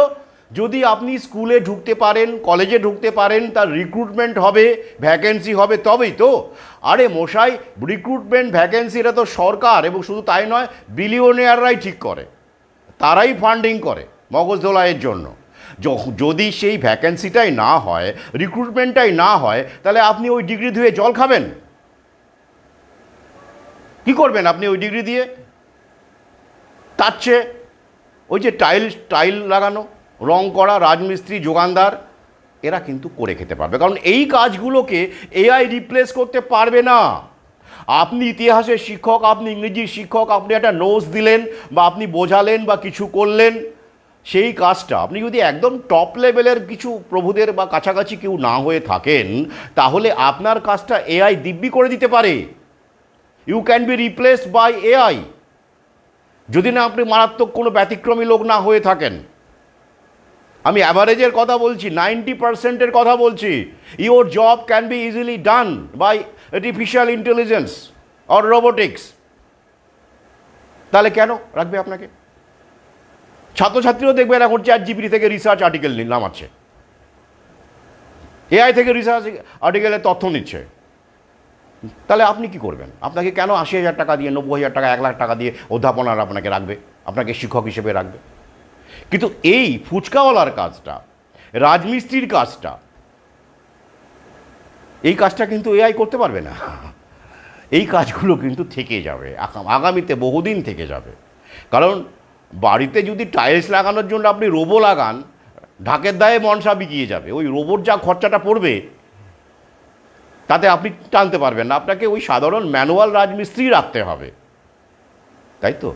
যদি আপনি স্কুলে ঢুকতে পারেন, কলেজে ঢুকতে পারেন, তার রিক্রুটমেন্ট হবে, ভ্যাকেন্সি হবে, তবেই তো। আরে মশাই, রিক্রুটমেন্ট ভ্যাকেন্সি এটা তো সরকার, এবং শুধু তাই নয়, বিলিয়নিয়াররাই ঠিক করে, তারাই ফান্ডিং করে মগজ ধোলাইয়ের জন্য। যদি সেই ভ্যাকেন্সিটাই না হয়, রিক্রুটমেন্টটাই না হয়, তাহলে আপনি ওই ডিগ্রি ধুয়ে জল খাবেন? কি করবেন আপনি ওই ডিগ্রি দিয়ে? তার চেয়ে ওই যে টাইল লাগানো, রং করা, রাজমিস্ত্রি, যোগানদার, এরা কিন্তু করে খেতে পারবে, কারণ এই কাজগুলোকে AI রিপ্লেস করতে পারবে না। আপনি ইতিহাসের শিক্ষক, আপনি ইংরেজির শিক্ষক, আপনি একটা নোটস দিলেন বা আপনি বোঝালেন বা কিছু করলেন, সেই কাজটা আপনি যদি একদম টপ লেভেলের কিছু প্রভুদের বা কাছাকাছি কেউ না হয়ে থাকেন, তাহলে আপনার কাজটা AI দিব্যি করে দিতে পারে। You can be replaced by AI, যদি না আপনি মারাত্মক কোনো ব্যতিক্রমী লোক না হয়ে থাকেন। আমি অ্যাভারেজের কথা বলছি, 90%-এর কথা বলছি। Your job can be easily done by artificial intelligence or robotics. তাহলে কেন রাখবে আপনাকে? ছাত্রছাত্রীও দেখবেন এখন ChatGPT থেকে রিসার্চ আর্টিকেল নামাচ্ছে, AI থেকে রিসার্চ আর্টিকেলের তথ্য নিচ্ছে। তাহলে আপনি কি করবেন? আপনাকে কেন 80,000 টাকা দিয়ে, 90,000 টাকা, 1 লাখ টাকা দিয়ে অধ্যাপনার আপনাকে রাখবে, আপনাকে শিক্ষক হিসেবে রাখবে? কিন্তু এই ফুচকাওয়ালার কাজটা, রাজমিস্ত্রির কাজটা, এই কাজটা কিন্তু AI করতে পারবে না। এই কাজগুলো কিন্তু থেকে যাবে, আগামীতে বহুদিন থেকে যাবে। কারণ বাড়িতে যদি টাইলস লাগানোর জন্য আপনি রোবো লাগান, ঢাকের দায়ে মনসা বিকিয়ে যাবে। ওই রোবোর যা খরচাটা পড়বে, তাতে আপনি টানতে পারবেন না, আপনাকে ওই সাধারণ ম্যানুয়াল রাজমিস্ত্রি রাখতে হবে, তাই তো?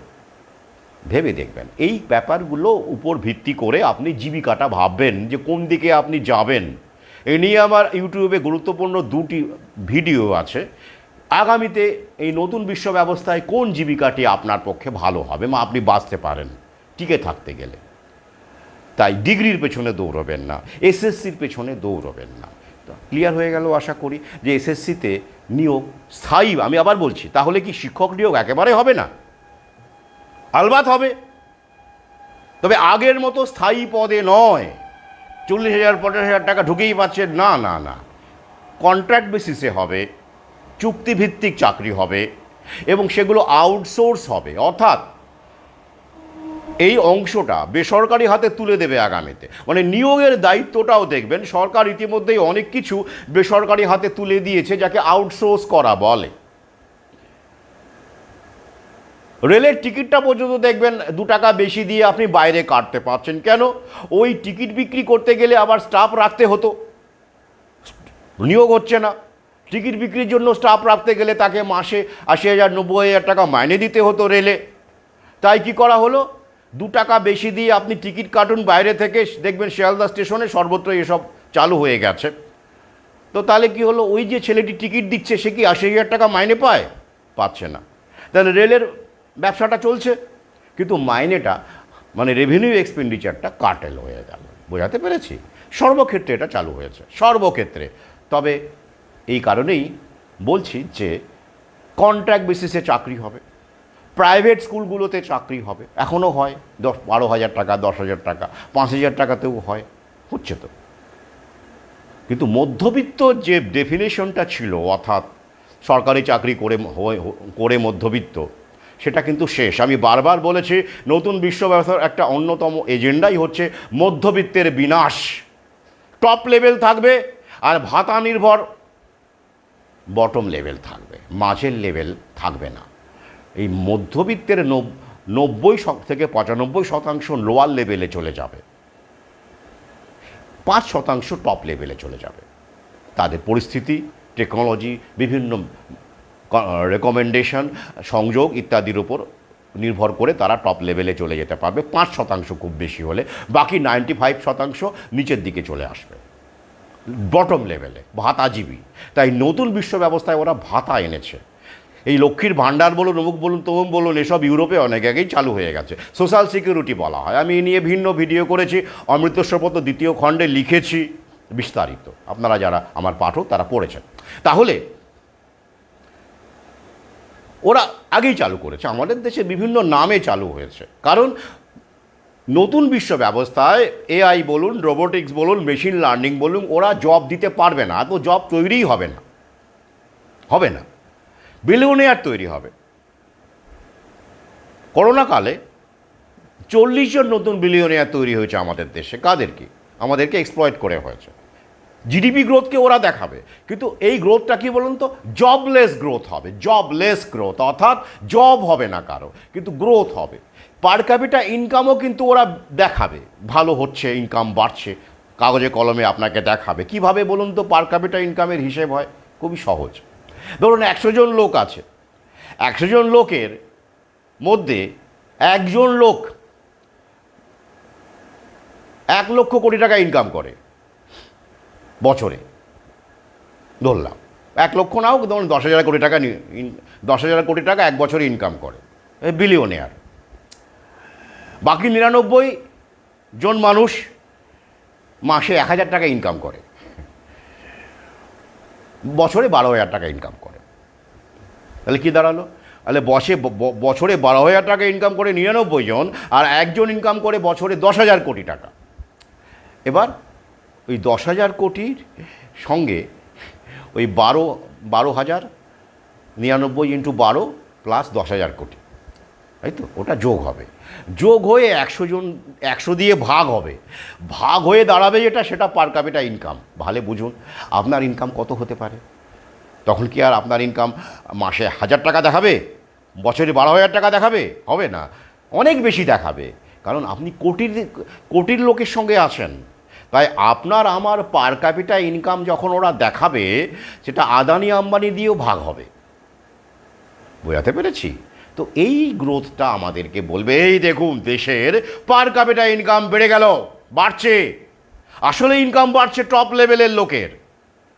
ভেবে দেখবেন এই ব্যাপারগুলো উপর ভিত্তি করে আপনি জীবিকাটা ভাববেন যে কোন দিকে আপনি যাবেন। এ নিয়ে আমার ইউটিউবে গুরুত্বপূর্ণ 2টি ভিডিও আছে। আগামীতে এই নতুন বিশ্ব ব্যবস্থায় কোন জীবিকাটি আপনার পক্ষে ভালো হবে, বা আপনি বাঁচতে পারেন টিকে থাকতে গেলে। তাই ডিগ্রির পেছনে দৌড়বেন না, SSCর পেছনে দৌড়বেন না। ক্লিয়ার হয়ে গেল আশা করি যে SSCতে নিয়োগ স্থায়ী। আমি আবার বলছি, তাহলে কি শিক্ষক নিয়োগ একেবারে হবে না? আলবাত হবে, তবে আগের মতো স্থায়ী পদে নয়। 40,000 50,000 টাকা ঢুকেই পাচ্ছেন, না না না, কন্ট্রাক্ট বেসিসে হবে, চুক্তিভিত্তিক চাকরি হবে, এবং সেগুলো আউটসোর্স হবে। অর্থাৎ এই অংশটা বেসরকারি হাতে তুলে দেবে আগামীতে। মানে নিয়োগের দায়িত্বটাও দেখবেন সরকার ইতিমধ্যেই অনেক কিছু বেসরকারি হাতে তুলে দিয়েছে, যাকে আউটসোর্স করা বলে। রেলের টিকিটটা পর্যন্ত দেখবেন 2 টাকা বেশি দিয়ে আপনি বাইরে কাটতে পারছেন। কেন? ওই টিকিট বিক্রি করতে গেলে আবার স্টাফ রাখতে হতো, নিয়োগ হচ্ছে না। টিকিট বিক্রির জন্য স্টাফ রাখতে গেলে তাকে মাসে 80,000 90,000 টাকা মাইনে দিতে হতো রেলে। তাই কি করা হলো? 2 টাকা বেশি দিয়ে আপনি টিকিট কাটুন বাইরে থেকে, দেখবেন শিয়ালদা স্টেশনে সর্বত্র এসব চালু হয়ে গেছে। তো তাহলে কি হলো? ওই যে ছেলেটি টিকিট দিচ্ছে, সে কি 80,000 টাকা মাইনে পায়? পাচ্ছে না। তাহলে রেলের ব্যবসাটা চলছে, কিন্তু মাইনেটা, মানে রেভিনিউ এক্সপেন্ডিচারটা কাটেল হয়ে গেল। বোঝাতে পেরেছি? সর্বক্ষেত্রে এটা চালু হয়েছে, সর্বক্ষেত্রে। তবে এই কারণেই বলছি যে কন্ট্রাক্ট বেসিসে চাকরি হবে, প্রাইভেট স্কুলগুলোতে চাকরি হবে, এখনও হয় 12,000 টাকা, 10,000 টাকা, 5,000 টাকাতেও হয়, হচ্ছে তো। কিন্তু মধ্যবিত্ত যে ডেফিনেশনটা ছিল, অর্থাৎ সরকারি চাকরি করে মধ্যবিত্ত, সেটা কিন্তু শেষ। আমি বারবার বলেছি, নতুন বিশ্ব ব্যবস্থার একটা অন্যতম এজেন্ডাই হচ্ছে মধ্যবিত্তের বিনাশ। টপ লেভেল থাকবে, আর ভাতা নির্ভর বটম লেভেল থাকবে, মাঝের লেভেল থাকবে না। এই মধ্যবিত্তের 90 থেকে 95% লোয়ার লেভেলে চলে যাবে, 5% টপ লেভেলে চলে যাবে। তাদের পরিস্থিতি, টেকনোলজি, বিভিন্ন রেকমেন্ডেশন, সংযোগ ইত্যাদির উপর নির্ভর করে তারা টপ লেভেলে চলে যেতে পারবে। 5% খুব বেশি হলে, বাকি 95% নিচের দিকে চলে আসবে, বটম লেভেলে, ভাতাজীবী। তাই নতুন বিশ্ব ব্যবস্থায় ওরা ভাতা এনেছে। এই লক্ষ্মীর ভাণ্ডার বলুন, অমুক বলুন, তমুক বলুন, এসব ইউরোপে অনেক আগেই চালু হয়ে গেছে। সোশ্যাল সিকিউরিটি বলা হয়। আমি এ নিয়ে ভিন্ন ভিডিও করেছি, অমৃত শপথ 2য় খণ্ডে লিখেছি বিস্তারিত। আপনারা যারা আমার পাঠক তারা পড়েছেন। তাহলে ওরা আগেই চালু করেছে, আমাদের দেশে বিভিন্ন নামে চালু হয়েছে। কারণ নতুন বিশ্ব ব্যবস্থায় এআই বলুন, রোবোটিক্স বলুন, মেশিন লার্নিং বলুন, ওরা জব দিতে পারবে না, এত জব তৈরিই হবে না, হবে না। বিলিয়নিয়ার তৈরি হবে। করোনাকালে 40 জন নতুন বিলিয়নিয়ার তৈরি হয়েছে আমাদের দেশে। কাদের কি? আমাদেরকে এক্সপ্লয়েট করে হয়েছে। জিডিপি গ্রোথকে ওরা দেখাবে, কিন্তু এই গ্রোথটা কি বলুন তো? জবলেস গ্রোথ হবে, জবলেস গ্রোথ, অর্থাৎ জব হবে না কারো, কিন্তু গ্রোথ হবে। পার ক্যাপিটা ইনকামও কিন্তু ওরা দেখাবে, ভালো হচ্ছে, ইনকাম বাড়ছে, কাগজে কলমে আপনাকে দেখাবে। কিভাবে বলুন তো পার ক্যাপিটা ইনকামের হিসেব হয়? খুবই সহজ। ধরুন 100 জন লোক আছে, 100 জন লোকের মধ্যে একজন লোক 1 লক্ষ কোটি টাকা ইনকাম করে বছরে, ধরলাম 1 লক্ষ নাও, ধরুন 10,000 কোটি টাকা, 10,000 কোটি টাকা 1 বছরে ইনকাম করে, বিলিয়নিয়ার। বাকি 99 জন মানুষ মাসে 1,000 টাকা ইনকাম করে, বছরে 12,000 টাকা ইনকাম করে। তাহলে কি দাঁড়ালো? তাহলে বছরে 12,000 টাকা ইনকাম করে 99 জন, আর একজন ইনকাম করে বছরে 10,000 কোটি টাকা। এবার ওই 10,000 কোটির সঙ্গে ওই 12,000, 99 ইন্টু 12 প্লাস 10,000 কোটি, তাই তো? ওটা যোগ হবে, যোগ হয়ে 100 জন, 100 দিয়ে ভাগ হবে, ভাগ হয়ে দাঁড়াবে যেটা, সেটা পার ক্যাপিটা ইনকাম। ভালো বুঝুন আপনার ইনকাম কত হতে পারে। তখন কি আর আপনার ইনকাম মাসে 1,000 টাকা দেখাবে, বছরে 12,000 টাকা দেখাবে? হবে না, অনেক বেশি দেখাবে। কারণ আপনি কোটির লোকের সঙ্গে আছেন। তাই আপনার আমার পার ক্যাপিটা ইনকাম যখন ওরা দেখাবে, সেটা আদানি আম্বানি দিয়েও ভাগ হবে। বোঝাতে পেরেছি তো? এই গ্রোথটা আমাদেরকে বলবে, এই দেখুন দেশের পার ক্যাপিটা ইনকাম বেড়ে গেল, বাড়ছে। আসলে ইনকাম বাড়ছে টপ লেভেলের লোকের,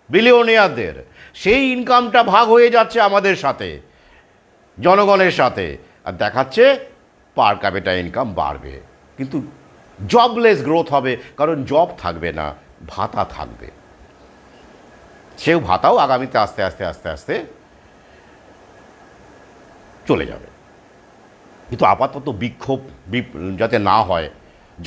বিলিয়নিয়ারদের। সেই ইনকামটা ভাগ হয়ে যাচ্ছে আমাদের সাথে, জনগণের সাথে, আর দেখাচ্ছে পার ক্যাপিটা ইনকাম বাড়বে। কিন্তু জবলেস গ্রোথ হবে, কারণ জব থাকবে না, ভাতা থাকবে। সেও ভাতাও আগামীতে আস্তে আস্তে আস্তে আস্তে চলে যাবে। কিন্তু আপাতত বিক্ষোভ যাতে না হয়,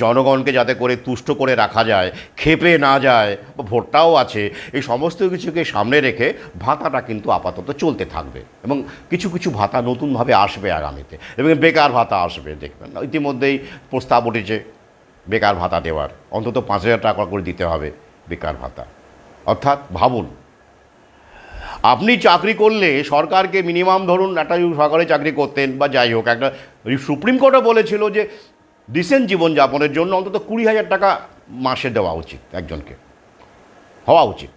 জনগণকে যাতে করে তুষ্ট করে রাখা যায়, খেপে না যায়, ভোটটাও আছে, এই সমস্ত কিছুকে সামনে রেখে ভাতাটা কিন্তু আপাতত চলতে থাকবে। এবং কিছু কিছু ভাতা নতুনভাবে আসবে আগামীতে, এবং বেকার ভাতা আসবে। দেখবেন ইতিমধ্যেই প্রস্তাব উঠেছে বেকার ভাতা দেওয়ার, অন্তত 5,000 টাকা করে দিতে হবে বেকার ভাতা। অর্থাৎ ভাবুন, আপনি চাকরি করলে সরকারকে মিনিমাম, ধরুন একটা সরকারি চাকরি করতেন বা যাই হোক, একটা সুপ্রিম কোর্টও বলেছিল যে ডিসেন্ট জীবনযাপনের জন্য অন্তত 20,000 টাকা মাসে দেওয়া উচিত, একজনকে হওয়া উচিত।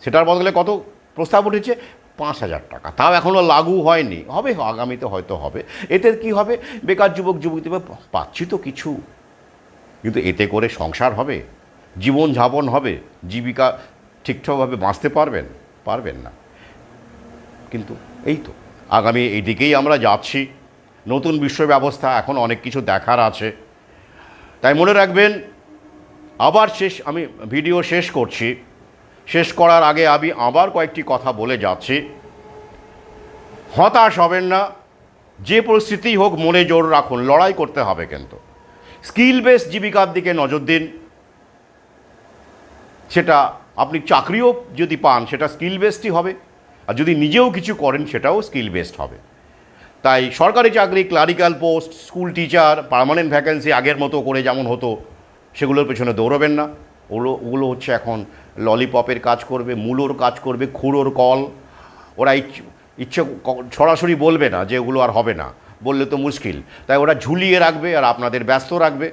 সেটার বদলে কত প্রস্তাব উঠেছে? 5,000 টাকা। তাও এখনও লাগু হয়নি, হবে আগামীতে হয়তো হবে। এতে কি হবে? বেকার যুবক যুবতী পাচ্ছি তো কিছু, কিন্তু এতে করে সংসার হবে, জীবনযাপন হবে, জীবিকা ঠিকঠাকভাবে বাঁচতে পারবেন না। কিন্তু এই তো আগামী এই দিকেই আমরা যাচ্ছি। নতুন বিশ্ব ব্যবস্থা, এখন অনেক কিছু দেখার আছে। তাই মনে রাখবেন, আবার আমি ভিডিও শেষ করছি। শেষ করার আগে আমি আবার কয়েকটি কথা বলে যাচ্ছি। হতাশ হবেন না, যে পরিস্থিতি হোক মনে জোর রাখুন, লড়াই করতে হবে। কিন্তু স্কিল বেস জীবিকার দিকে নজর দিন। সেটা আপনি চাকরিও যদি পান, সেটা স্কিল বেসডই হবে, আর যদি নিজেও কিছু করেন সেটাও স্কিল বেসড হবে। তাই সরকারি চাকরি, clerical post, school teacher, permanent vacancy আগের মতো করে যেমন হতো, সেগুলোর পেছনে দৌড়বেন না। ওগুলো হচ্ছে এখন ললিপপের কাজ করবে, মূলোর কাজ করবে, খুঁড়োর কল। ওরা এই সরাসরি বলবে না যে ওগুলো আর হবে না, বললে তো মুশকিল, তাই ওরা ঝুলিয়ে রাখবে আর আপনাদের ব্যস্ত রাখবে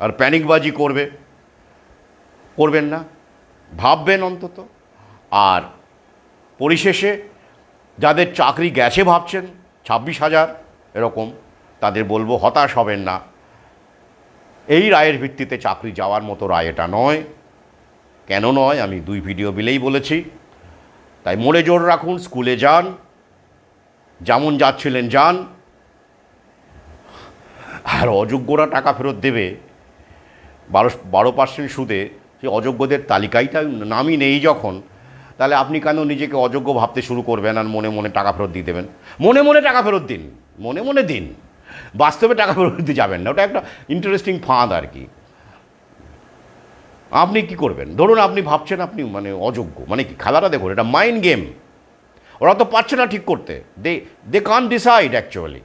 আর প্যানিকবাজি করবেন না, ভাববেন অন্তত। আর পরিশেষে যাদের চাকরি গেছে ভাবছেন 26,000 এরকম, তাদের বলবো হতাশ হবেন না। এই রায়ের ভিত্তিতে চাকরি যাওয়ার মতো রায় এটা নয়। কেন নয় আমি 2 ভিডিও মিলেই বলেছি। তাই মনে জোর রাখুন, স্কুলে যান, যেমন যাচ্ছিলেন যান। আর অযোগ্যরা টাকা ফেরত দেবে 12% সুদে, সেই অযোগ্যদের তালিকাইটা নামই নেই যখন, তাহলে আপনি কেন নিজেকে অযোগ্য ভাবতে শুরু করবেন আর মনে মনে টাকা ফেরত দিয়ে দেবেন? মনে মনে টাকা ফেরত দিন, মনে মনে দিন, বাস্তবে টাকা ফেরত দিতে যাবেন না। ওটা একটা ইন্টারেস্টিং ফাঁদ আর কি। আপনি কি করবেন? ধরুন আপনি ভাবছেন আপনি মানে অযোগ্য, মানে কি খেলাটা দেখুন, এটা মাইন্ড গেম। ওরা তো পারছে না ঠিক করতে, দে কান ডিসাইড অ্যাকচুয়ালি,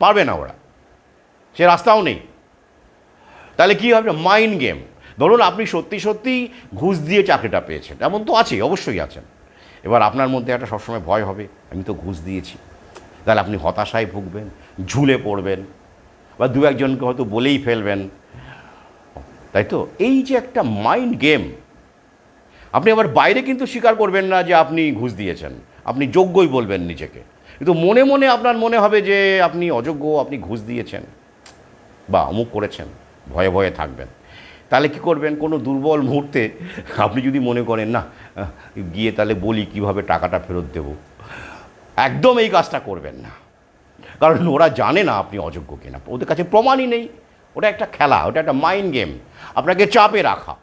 পারবে না ওরা, সে রাস্তাও নেই। তাহলে কী হবে? Mind game. ধরুন আপনি সত্যি সত্যি ঘুষ দিয়ে চাকরিটা পেয়েছেন, এমন তো আছেই, অবশ্যই আছেন। এবার আপনার মধ্যে একটা সবসময় ভয় হবে, আমি তো ঘুষ দিয়েছি। তাহলে আপনি হতাশায় ভুগবেন, ঝুলে পড়বেন, বা 2-1জনকে হয়তো বলেই ফেলবেন, তাই তো? এই যে একটা মাইন্ড গেম, আপনি আবার বাইরে কিন্তু স্বীকার করবেন না যে আপনি ঘুষ দিয়েছেন, আপনি যোগ্যই বলবেন নিজেকে, কিন্তু মনে মনে আপনার মনে হবে যে আপনি অযোগ্য, আপনি ঘুষ দিয়েছেন বা অমুক করেছেন, ভয়ে ভয়ে থাকবেন। তাহলে কি করবেন? কোনো দুর্বল মুহূর্তে আপনি যদি মনে করেন না গিয়ে তাহলে বলি কিভাবে টাকাটা ফেরত দেব, একদম এই কাজটা করবেন না। কারণ ওরা জানে না আপনি অযোগ্য কিনা, ওদের কাছে প্রমাণই নেই। ওটা একটা খেলা, ওটা একটা মাইন্ড গেম, আপনাকে চাপে রাখা।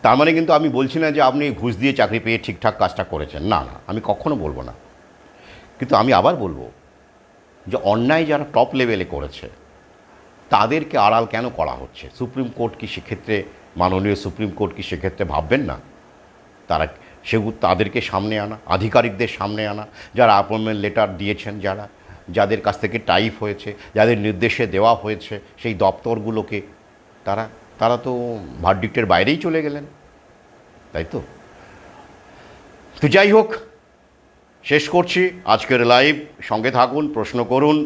তার মানে কিন্তু আমি বলছি না যে আপনি ঘুষ দিয়ে চাকরি পেয়ে ঠিকঠাক কাজটা করেছেন, না না, আমি কখনো বলবো না। কিন্তু আমি আবার বলবো যে অন্যায় যারা টপ লেভেলে করেছে তাদেরকে আড়াল কেন করা হচ্ছে? সুপ্রিম কোর্ট কি সেক্ষেত্রে, মাননীয় সুপ্রিম কোর্ট কি সেক্ষেত্রে ভাববেন না তাদেরকে সামনে আনা, আধিকারিকদের সামনে আনা, যারা অ্যাপয়েন্টমেন্ট লেটার দিয়েছেন, যাদের কাছ থেকে টাইপ হয়েছে, যাদের নির্দেশে দেওয়া হয়েছে সেই দপ্তরগুলোকে, তারা তো ভার্ডিক্টের বাইরেই চলে গেলেন, তাই তো? তো যাই হোক, শেষ করছি আজকের লাইভ। সঙ্গে থাকুন, প্রশ্ন করুন।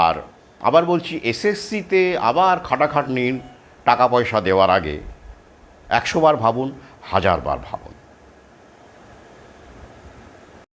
আর আবার বলছি, এসএসসিতে আবার খাটাখাটনির টাকা পয়সা দেওয়ার আগে 100 বার ভাবুন, 1000 বার ভাবুন।